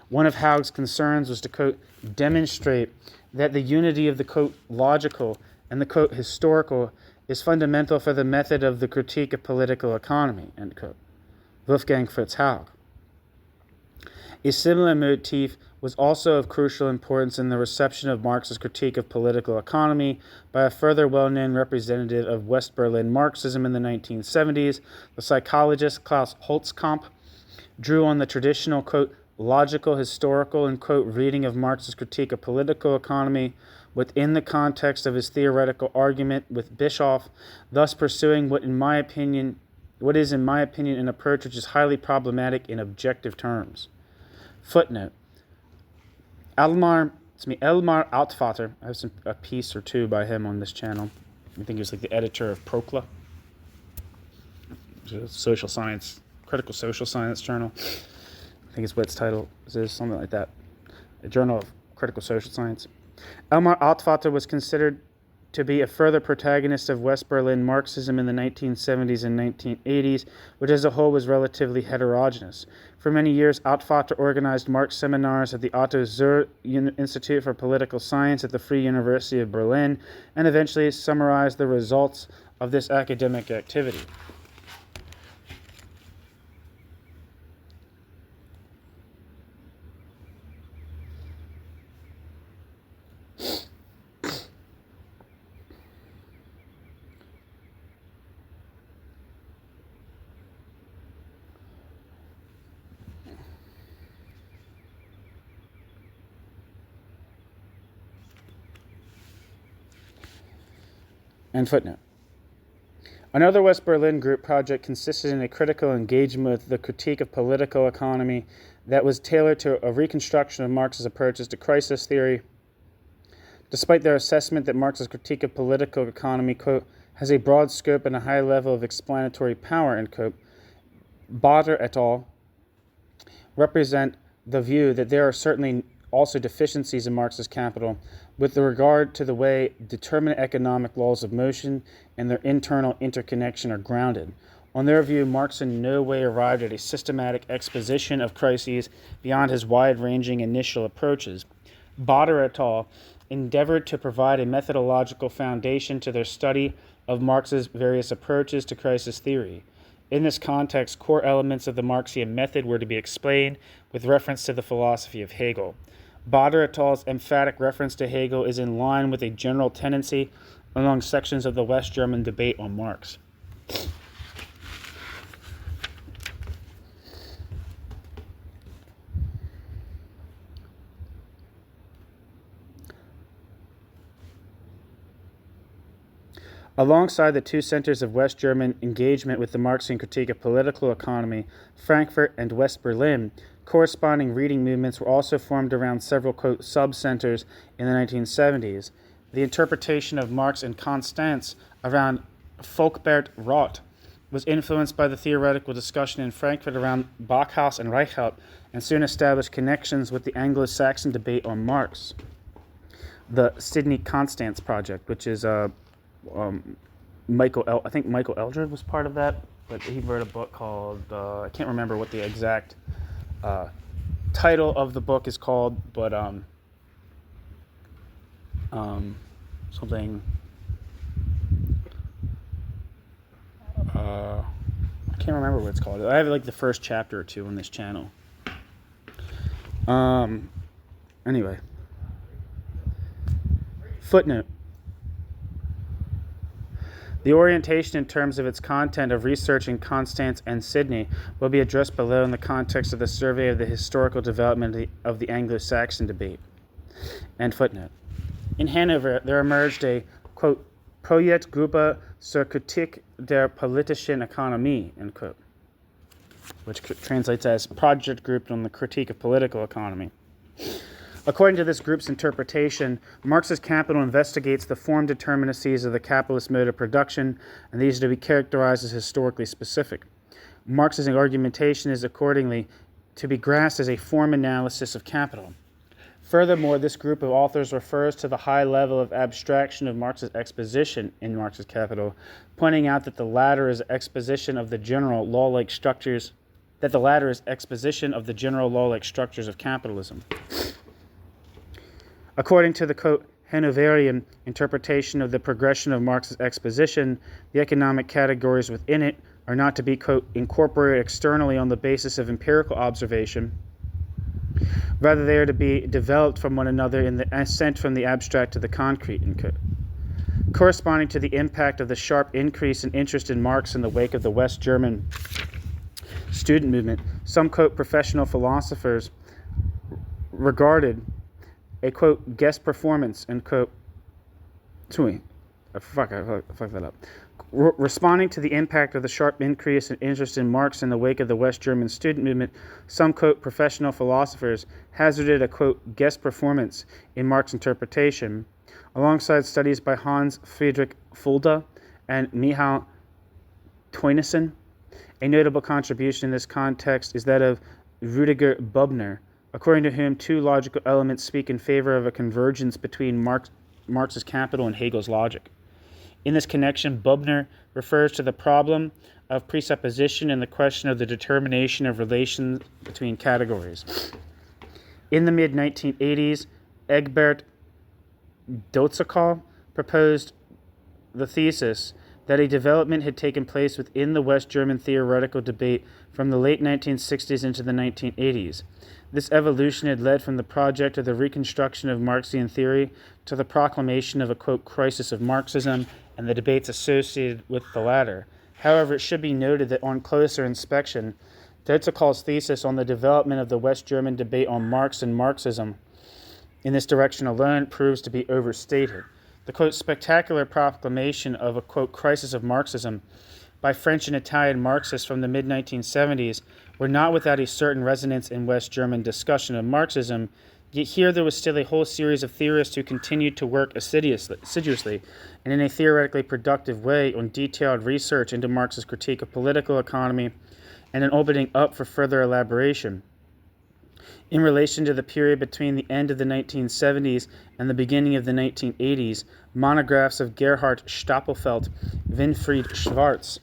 A: One of Haug's concerns was to, quote, demonstrate that the unity of the, quote, logical and the, quote, historical is fundamental for the method of the critique of political economy, end quote. Wolfgang Fritz Haug. A similar motif was also of crucial importance in the reception of Marx's critique of political economy by a further well-known representative of West Berlin Marxism in the 1970s. The psychologist Klaus Holzkamp drew on the traditional, quote, logical, historical, and, quote, reading of Marx's critique of political economy within the context of his theoretical argument with Bischoff, thus pursuing what is, in my opinion, an approach which is highly problematic in objective terms. Footnote. Elmar Altvater, I have a piece or two by him on this channel. I think he was like the editor of Procla, social science, critical social science journal. I think it's what its title is, something like that. A journal of critical social science. Elmar Altvater was considered to be a further protagonist of West Berlin Marxism in the 1970s and 1980s, which as a whole was relatively heterogeneous. For many years, Altvater organized Marx seminars at the Otto Suhr Institute for Political Science at the Free University of Berlin, and eventually summarized the results of this academic activity. And footnote. Another West Berlin group project consisted in a critical engagement with the critique of political economy that was tailored to a reconstruction of Marx's approaches to crisis theory. Despite their assessment that Marx's critique of political economy, quote, has a broad scope and a high level of explanatory power, end quote, Bader et al. Represent the view that there are certainly also deficiencies in Marx's Capital with regard to the way determinate economic laws of motion and their internal interconnection are grounded. On their view, Marx in no way arrived at a systematic exposition of crises beyond his wide-ranging initial approaches. Bader et al. Endeavored to provide a methodological foundation to their study of Marx's various approaches to crisis theory. In this context, core elements of the Marxian method were to be explained with reference to the philosophy of Hegel. Bader et al.'s emphatic reference to Hegel is in line with a general tendency among sections of the West German debate on Marx. Alongside the two centers of West German engagement with the Marxian critique of political economy, Frankfurt and West Berlin, corresponding reading movements were also formed around several, quote, sub-centers in the 1970s. The interpretation of Marx in Konstanz around Folkbert Roth was influenced by the theoretical discussion in Frankfurt around Backhaus and Reichelt, and soon established connections with the Anglo-Saxon debate on Marx. The Sidney Constance Project, which is I think Michael Eldred was part of that, but he wrote a book called, I can't remember what the exact title of the book is called, but something, I can't remember what it's called. I have like the first chapter or two on this channel. Anyway. Footnote. The orientation in terms of its content of research in Constance and Sydney will be addressed below in the context of the survey of the historical development of the Anglo-Saxon debate. End footnote. In Hanover, there emerged a, quote, Projektgruppe zur Kritik der politischen Ökonomie, end quote, which translates as Project Group on the Critique of Political Economy. According to this group's interpretation, Marx's Capital investigates the form determinacies of the capitalist mode of production, and these are to be characterized as historically specific. Marx's argumentation is accordingly to be grasped as a form analysis of capital. Furthermore, this group of authors refers to the high level of abstraction of Marx's exposition in Marx's Capital, pointing out that the latter is exposition of the general law-like structures of capitalism. According to the, quote, Hanoverian interpretation of the progression of Marx's exposition, the economic categories within it are not to be, quote, incorporated externally on the basis of empirical observation. Rather, they are to be developed from one another in the ascent from the abstract to the concrete, end quote. Corresponding to the impact of the sharp increase in interest in Marx in the wake of the West German student movement, some, quote, professional philosophers regarded a, quote, guest performance, end quote, I fucked that up. Responding to the impact of the sharp increase in interest in Marx in the wake of the West German student movement, some, quote, professional philosophers hazarded a, quote, guest performance in Marx's interpretation, alongside studies by Hans Friedrich Fulda and Michal Teunissen. A notable contribution in this context is that of Rüdiger Bubner, according to whom two logical elements speak in favor of a convergence between Marx's Capital and Hegel's logic. In this connection, Bubner refers to the problem of presupposition and the question of the determination of relations between categories. In the mid-1980s, Egbert Dotzekal proposed the thesis that a development had taken place within the West German theoretical debate from the late 1960s into the 1980s. This evolution had led from the project of the reconstruction of Marxian theory to the proclamation of a, quote, crisis of Marxism and the debates associated with the latter. However, it should be noted that on closer inspection, Dotzekal's thesis on the development of the West German debate on Marx and Marxism in this direction alone proves to be overstated. The, quote, spectacular proclamation of a, quote, crisis of Marxism by French and Italian Marxists from the mid-1970s were not without a certain resonance in West German discussion of Marxism, yet here there was still a whole series of theorists who continued to work assiduously and in a theoretically productive way on detailed research into Marx's critique of political economy and an opening up for further elaboration. In relation to the period between the end of the 1970s and the beginning of the 1980s, monographs of Gerhard Stapelfeld, Winfried Schwarz,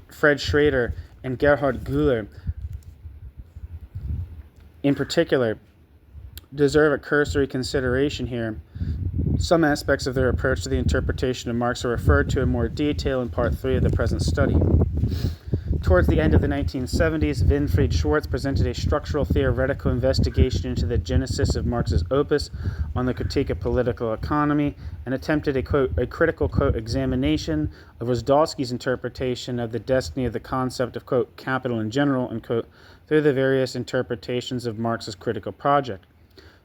A: Fred Schrader, and Gerhard Güler, in particular, deserve a cursory consideration here. Some aspects of their approach to the interpretation of Marx are referred to in more detail in Part 3 of the present study. Towards the end of the 1970s, Winfried Schwarz presented a structural theoretical investigation into the genesis of Marx's opus on the critique of political economy and attempted a, quote, a critical, quote, examination of Rosdolsky's interpretation of the destiny of the concept of, quote, capital in general, end quote, through the various interpretations of Marx's critical project.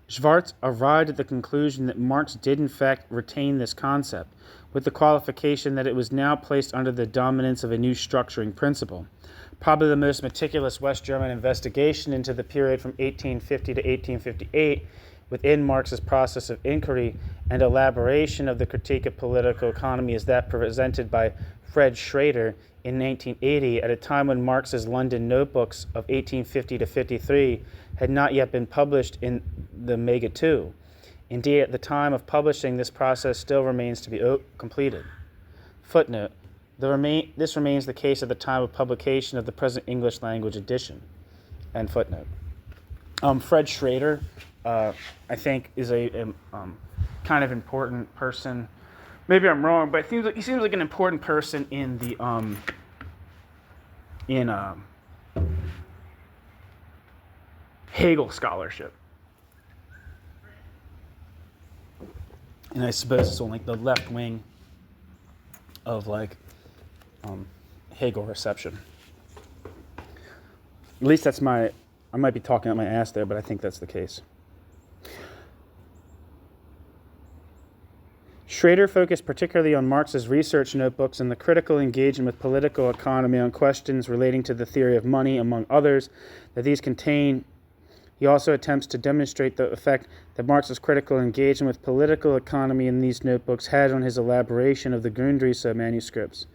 A: Schwarz arrived at the conclusion that Marx did in fact retain this concept, with the qualification that it was now placed under the dominance of a new structuring principle. Probably the most meticulous West German investigation into the period from 1850 to 1858 within Marx's process of inquiry and elaboration of the critique of political economy is that presented by Fred Schrader in 1980 at a time when Marx's London notebooks of 1850 to 53 had not yet been published in the Mega 2. Indeed, at the time of publishing, this process still remains to be completed. Footnote: this remains the case at the time of publication of the present English language edition. End footnote. Fred Schrader, I think, is a kind of important person. Maybe I'm wrong, but he seems like an important person in the Hegel scholarship. And I suppose it's on like the left wing of Hegel reception. At least that's I might be talking out my ass there, but I think that's the case. Schrader focused particularly on Marx's research notebooks and the critical engagement with political economy on questions relating to the theory of money, among others, that these contain He also attempts to demonstrate the effect that Marx's critical engagement with political economy in these notebooks had on his elaboration of the Grundrisse manuscripts.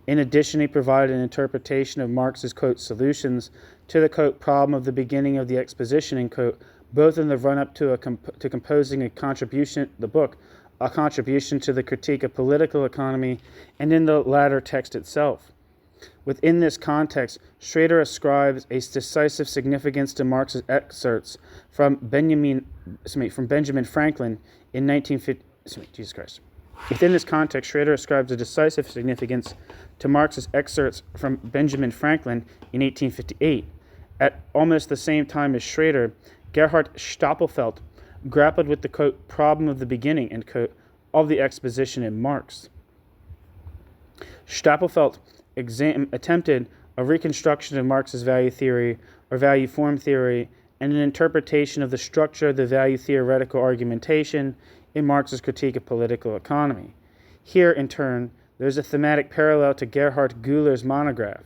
A: In addition, he provided an interpretation of Marx's, quote, solutions to the, quote, problem of the beginning of the exposition, end quote, both in the run-up to composing a contribution to the critique of political economy, and in the latter text itself. Within this context, Schrader ascribes a decisive significance to Marx's excerpts from Benjamin Franklin in 1950. Within this context, Schrader ascribes a decisive significance to Marx's excerpts from Benjamin Franklin in 1858. At almost the same time as Schrader, Gerhard Stapelfeld grappled with the, quote, problem of the beginning, end quote, of the exposition in Marx. Stapelfeld attempted a reconstruction of Marx's value theory or value form theory and an interpretation of the structure of the value theoretical argumentation in Marx's critique of political economy. Here, in turn, there is a thematic parallel to Gerhard Güller's monograph.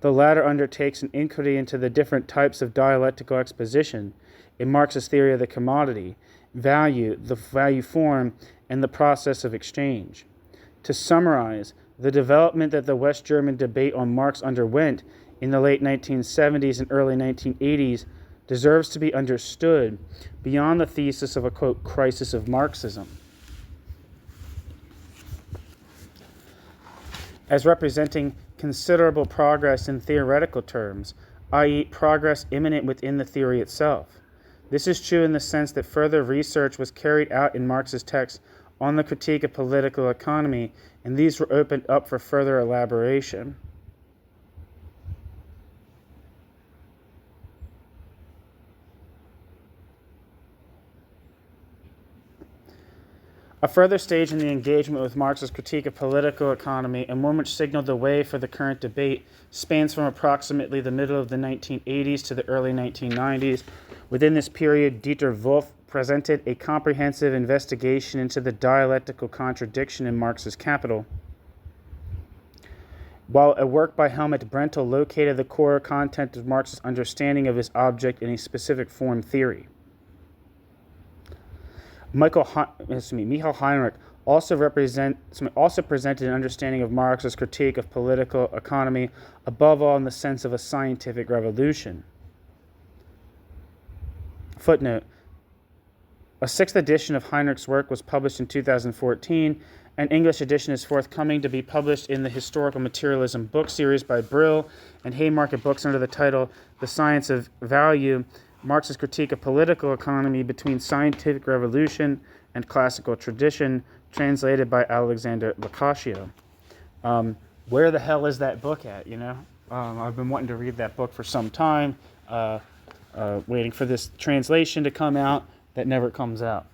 A: The latter undertakes an inquiry into the different types of dialectical exposition in Marx's theory of the commodity, value, the value form, and the process of exchange. To summarize, the development that the West German debate on Marx underwent in the late 1970s and early 1980s deserves to be understood beyond the thesis of a, quote, crisis of Marxism, as representing considerable progress in theoretical terms, i.e., progress imminent within the theory itself. This is true in the sense that further research was carried out in Marx's text on the critique of political economy, and these were opened up for further elaboration. A further stage in the engagement with Marx's critique of political economy, and one which signaled the way for the current debate, spans from approximately the middle of the 1980s to the early 1990s. Within this period, Dieter Wolff presented a comprehensive investigation into the dialectical contradiction in Marx's Capital, while a work by Helmut Brentel located the core content of Marx's understanding of his object in a specific form theory. Michael Heinrich also presented an understanding of Marx's critique of political economy, above all in the sense of a scientific revolution. Footnote: a sixth edition of Heinrich's work was published in 2014. An English edition is forthcoming to be published in the Historical Materialism book series by Brill and Haymarket Books under the title The Science of Value, Marx's Critique of Political Economy Between Scientific Revolution and Classical Tradition, translated by Alexander Locascio. Where the hell is that book at, you know? I've been wanting to read that book for some time, waiting for this translation to come out that never comes out.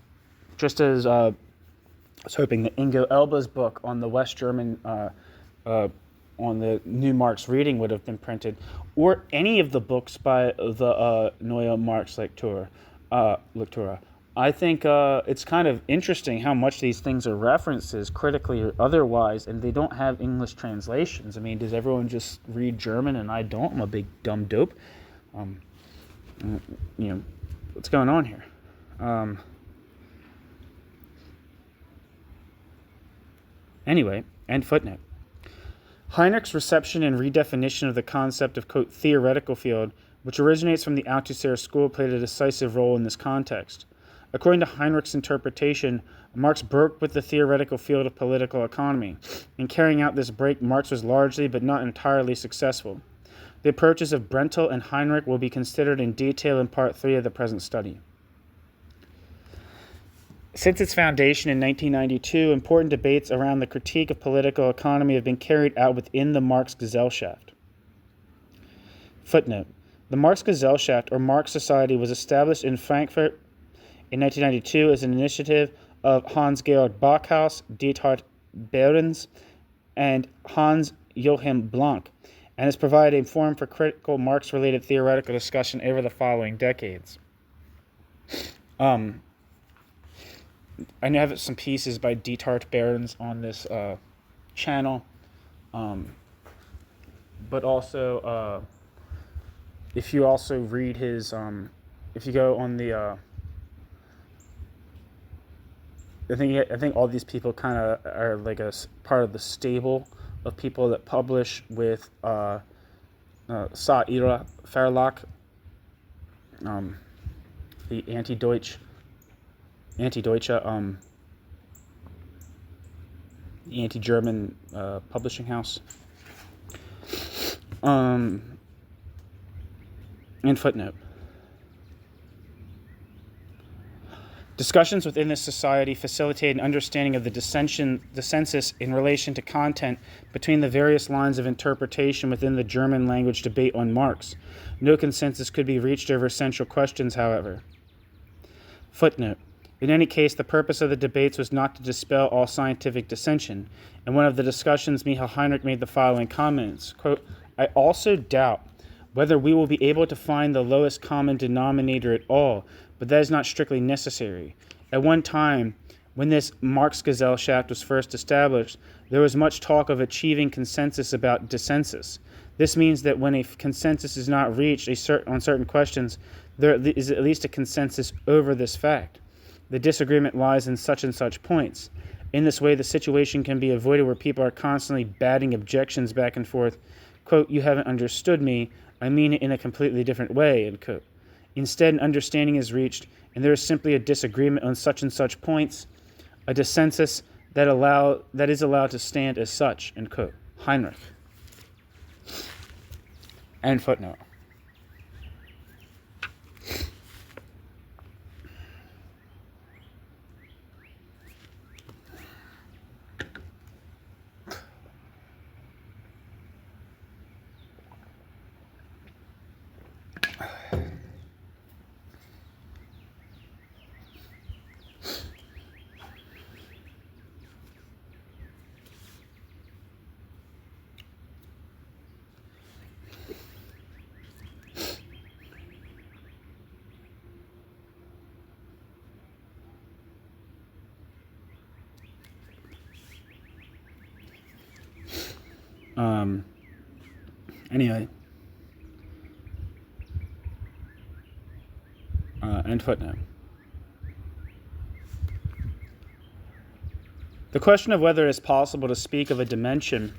A: Just as I was hoping that Ingo Elba's book on the West German, on the New Marx reading would have been printed, or any of the books by the Neue Marx-Lektura. I think it's kind of interesting how much these things are references, critically or otherwise, and they don't have English translations. I mean, does everyone just read German and I don't? I'm a big dumb dope. What's going on here? Anyway, end footnote. Heinrich's reception and redefinition of the concept of, quote, theoretical field, which originates from the Althusser school, played a decisive role in this context. According to Heinrich's interpretation, Marx broke with the theoretical field of political economy. In carrying out this break, Marx was largely but not entirely successful. The approaches of Brentel and Heinrich will be considered in detail in Part 3 of the present study. Since its foundation in 1992, important debates around the critique of political economy have been carried out within the Marx-Gesellschaft. Footnote: the Marx-Gesellschaft, or Marx Society, was established in Frankfurt in 1992 as an initiative of Hans-Georg Backhaus, Diethard Behrens, and Hans-Joachim Blank, and has provided a forum for critical Marx-related theoretical discussion over the following decades. I have some pieces by Diethard Behrens on this channel, but also if you also read his if you go on the, I think all these people kind of are like a part of the stable of people that publish with Sa'ira Verlag, the anti-Deutsche, the anti-German publishing house. And footnote. Discussions within this society facilitate an understanding of the dissensus in relation to content between the various lines of interpretation within the German language debate on Marx. No consensus could be reached over essential questions, however. Footnote. In any case, the purpose of the debates was not to dispel all scientific dissension. In one of the discussions, Michael Heinrich made the following comments, quote, I also doubt whether we will be able to find the lowest common denominator at all, but that is not strictly necessary. At one time, when this Marx-Gesellschaft was first established, there was much talk of achieving consensus about dissensus. This means that when a consensus is not reached on certain questions, there is at least a consensus over this fact. The disagreement lies in such and such points. In this way, the situation can be avoided where people are constantly batting objections back and forth. Quote, you haven't understood me. I mean it in a completely different way, end quote. Instead, an understanding is reached, and there is simply a disagreement on such and such points, a dissensus that is allowed to stand as such, end quote. Heinrich. End footnote. Anyway, end footnote. The question of whether it is possible to speak of a dimension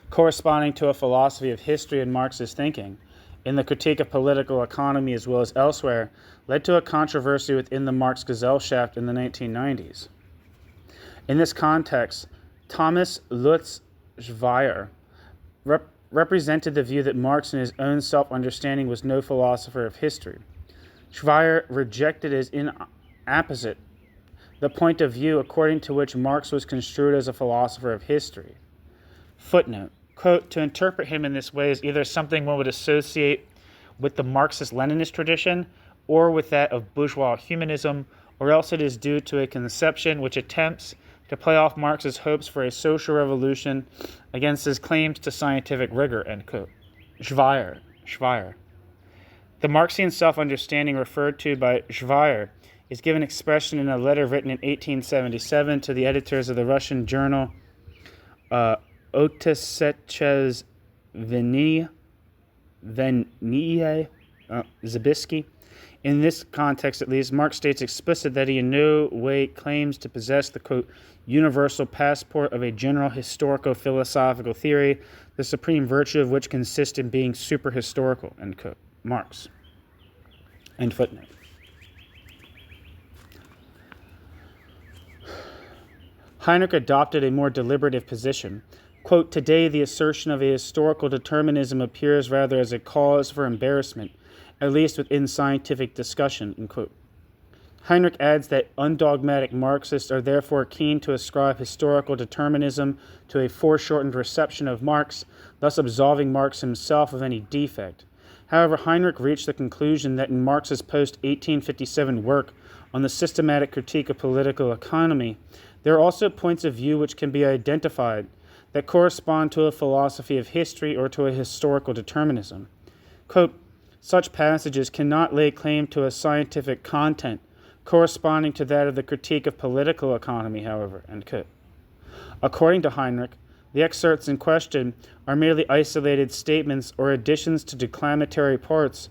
A: corresponding to a philosophy of history in Marxist thinking, in the critique of political economy as well as elsewhere, led to a controversy within the Marx-Gesellschaft in the 1990s. In this context, Thomas Lutz Schweier represented the view that Marx in his own self-understanding was no philosopher of history. Schweier rejected as inapposite the point of view according to which Marx was construed as a philosopher of history. Footnote, quote, to interpret him in this way is either something one would associate with the Marxist-Leninist tradition or with that of bourgeois humanism, or else it is due to a conception which attempts to play off Marx's hopes for a social revolution against his claims to scientific rigor, end quote. Schweier. The Marxian self-understanding referred to by Schweier is given expression in a letter written in 1877 to the editors of the Russian journal Otesechezvenie Zabisky. In this context, at least, Marx states explicit that he in no way claims to possess the, quote, universal passport of a general historico-philosophical theory, the supreme virtue of which consists in being super-historical, end quote. Marx. End footnote. Heinrich adopted a more deliberative position. Quote, today the assertion of a historical determinism appears rather as a cause for embarrassment, at least within scientific discussion, end quote. Heinrich adds that undogmatic Marxists are therefore keen to ascribe historical determinism to a foreshortened reception of Marx, thus absolving Marx himself of any defect. However, Heinrich reached the conclusion that in Marx's post-1857 work on the systematic critique of political economy, there are also points of view which can be identified that correspond to a philosophy of history or to a historical determinism. Quote, such passages cannot lay claim to a scientific content corresponding to that of the critique of political economy, however, end quote. According to Heinrich, the excerpts in question are merely isolated statements or additions to declamatory parts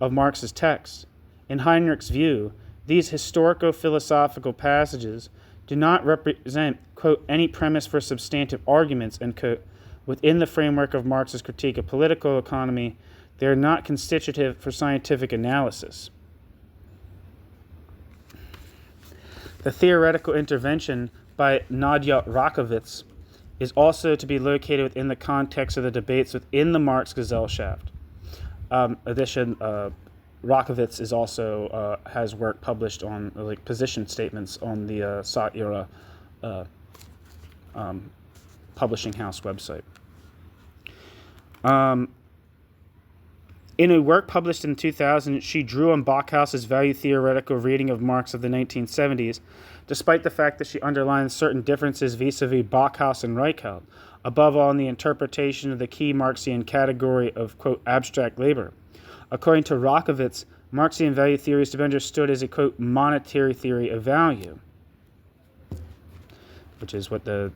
A: of Marx's text. In Heinrich's view, these historico-philosophical passages do not represent, quote, any premise for substantive arguments, end quote, within the framework of Marx's critique of political economy. They are not constitutive for scientific analysis. The theoretical intervention by Nadia Rakovits is also to be located within the context of the debates within the Marx Gesellschaft. Rakovits is also has work published on position statements on the Satira publishing house website. In a work published in 2000, she drew on Backhaus's value theoretical reading of Marx of the 1970s, despite the fact that she underlines certain differences vis-a-vis Backhaus and Reichelt, above all in the interpretation of the key Marxian category of, quote, abstract labor. According to Rakovits, Marxian value theory is to be understood as a, quote, monetary theory of value, which is what the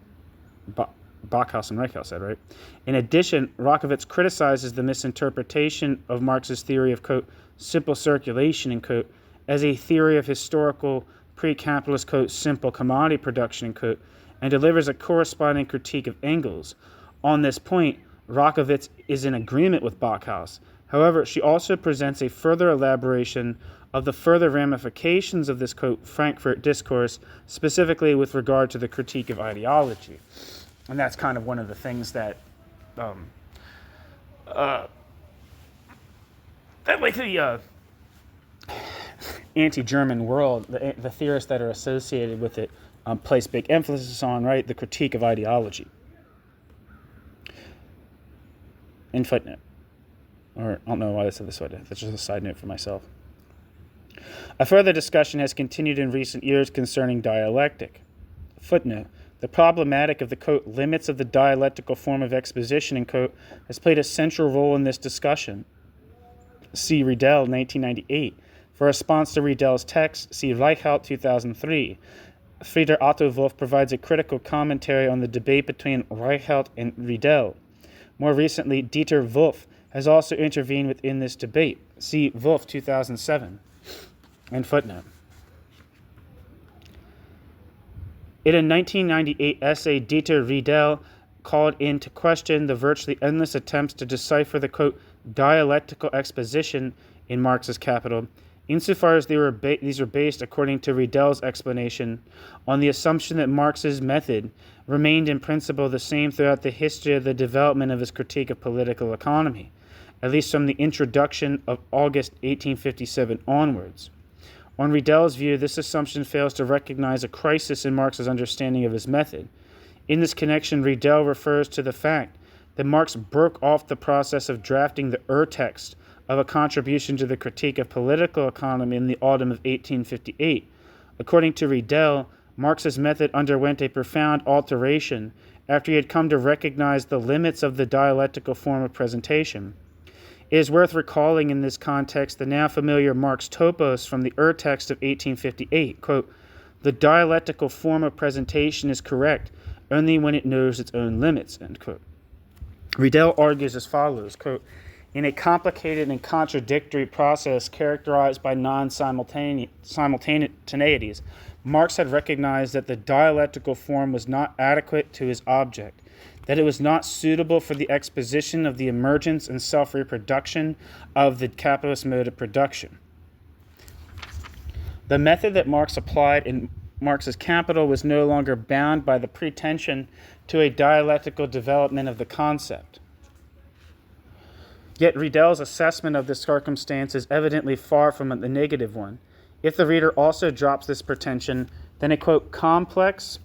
A: Backhaus and Reichelt said, right? In addition, Rakovits criticizes the misinterpretation of Marx's theory of, quote, simple circulation, end quote, as a theory of historical pre-capitalist, quote, simple commodity production, end quote, and delivers a corresponding critique of Engels. On this point, Rakovits is in agreement with Backhaus. However, she also presents a further elaboration of the further ramifications of this, quote, Frankfurt discourse, specifically with regard to the critique of ideology. And that's kind of one of the things that the anti-German world, the theorists that are associated with it, place big emphasis on, right, the critique of ideology. In footnote. Or I don't know why I said this way. That's just a side note for myself. A further discussion has continued in recent years concerning dialectic. Footnote. The problematic of the, quote, limits of the dialectical form of exposition, end quote, has played a central role in this discussion. See Riedel, 1998. For a response to Riedel's text, see Reichelt, 2003. Frieder Otto Wolff provides a critical commentary on the debate between Reichelt and Riedel. More recently, Dieter Wolff has also intervened within this debate. See Wolff, 2007. And footnote. In a 1998 essay, Dieter Riedel called into question the virtually endless attempts to decipher the, quote, dialectical exposition in Marx's Capital, insofar as these are based, according to Riedel's explanation, on the assumption that Marx's method remained in principle the same throughout the history of the development of his critique of political economy, at least from the introduction of August 1857 onwards. On Riedel's view, this assumption fails to recognize a crisis in Marx's understanding of his method. In this connection, Riedel refers to the fact that Marx broke off the process of drafting the Urtext of a contribution to the critique of political economy in the autumn of 1858. According to Riedel, Marx's method underwent a profound alteration after he had come to recognize the limits of the dialectical form of presentation. It is worth recalling in this context the now familiar Marx topos from the Urtext of 1858, quote, the dialectical form of presentation is correct only when it knows its own limits, end quote. Riedel argues as follows, quote, in a complicated and contradictory process characterized by non-simultaneities, Marx had recognized that the dialectical form was not adequate to his object, that it was not suitable for the exposition of the emergence and self-reproduction of the capitalist mode of production. The method that Marx applied in Marx's Capital was no longer bound by the pretension to a dialectical development of the concept. Yet Riedel's assessment of this circumstance is evidently far from the negative one. If the reader also drops this pretension, then a, quote, complex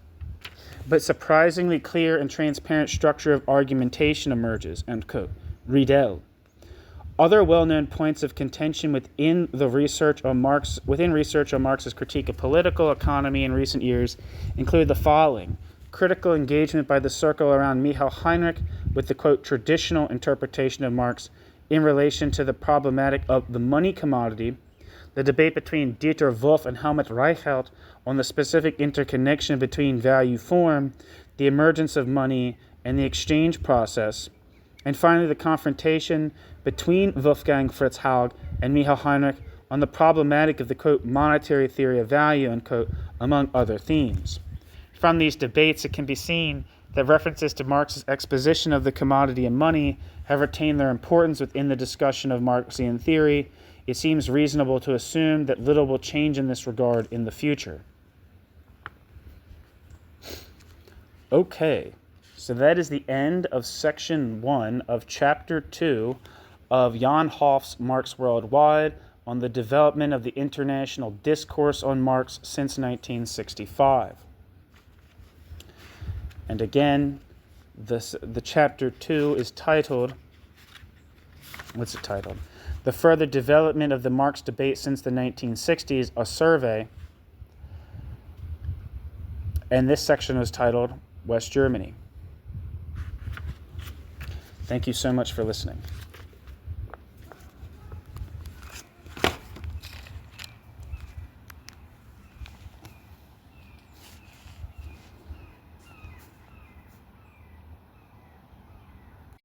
A: but surprisingly clear and transparent structure of argumentation emerges, end quote. Riedel. Other well-known points of contention within research on Marx's critique of political economy in recent years include the following: critical engagement by the circle around Michael Heinrich with the, quote, traditional interpretation of Marx in relation to the problematic of the money commodity, the debate between Dieter Wolff and Helmut Reichelt on the specific interconnection between value form, the emergence of money, and the exchange process, and finally the confrontation between Wolfgang Fritz Haug and Michael Heinrich on the problematic of the, quote, monetary theory of value, unquote, among other themes. From these debates, it can be seen that references to Marx's exposition of the commodity of money have retained their importance within the discussion of Marxian theory. It seems reasonable to assume that little will change in this regard in the future. Okay, so that is the end of section 1 of chapter 2 of Jan Hoff's Marx Worldwide on the development of the international discourse on Marx since 1965. And again, the chapter 2 is titled, what's it titled? The Further Development of the Marx Debate Since the 1960s, a Survey. And this section was titled West Germany. Thank you so much for listening.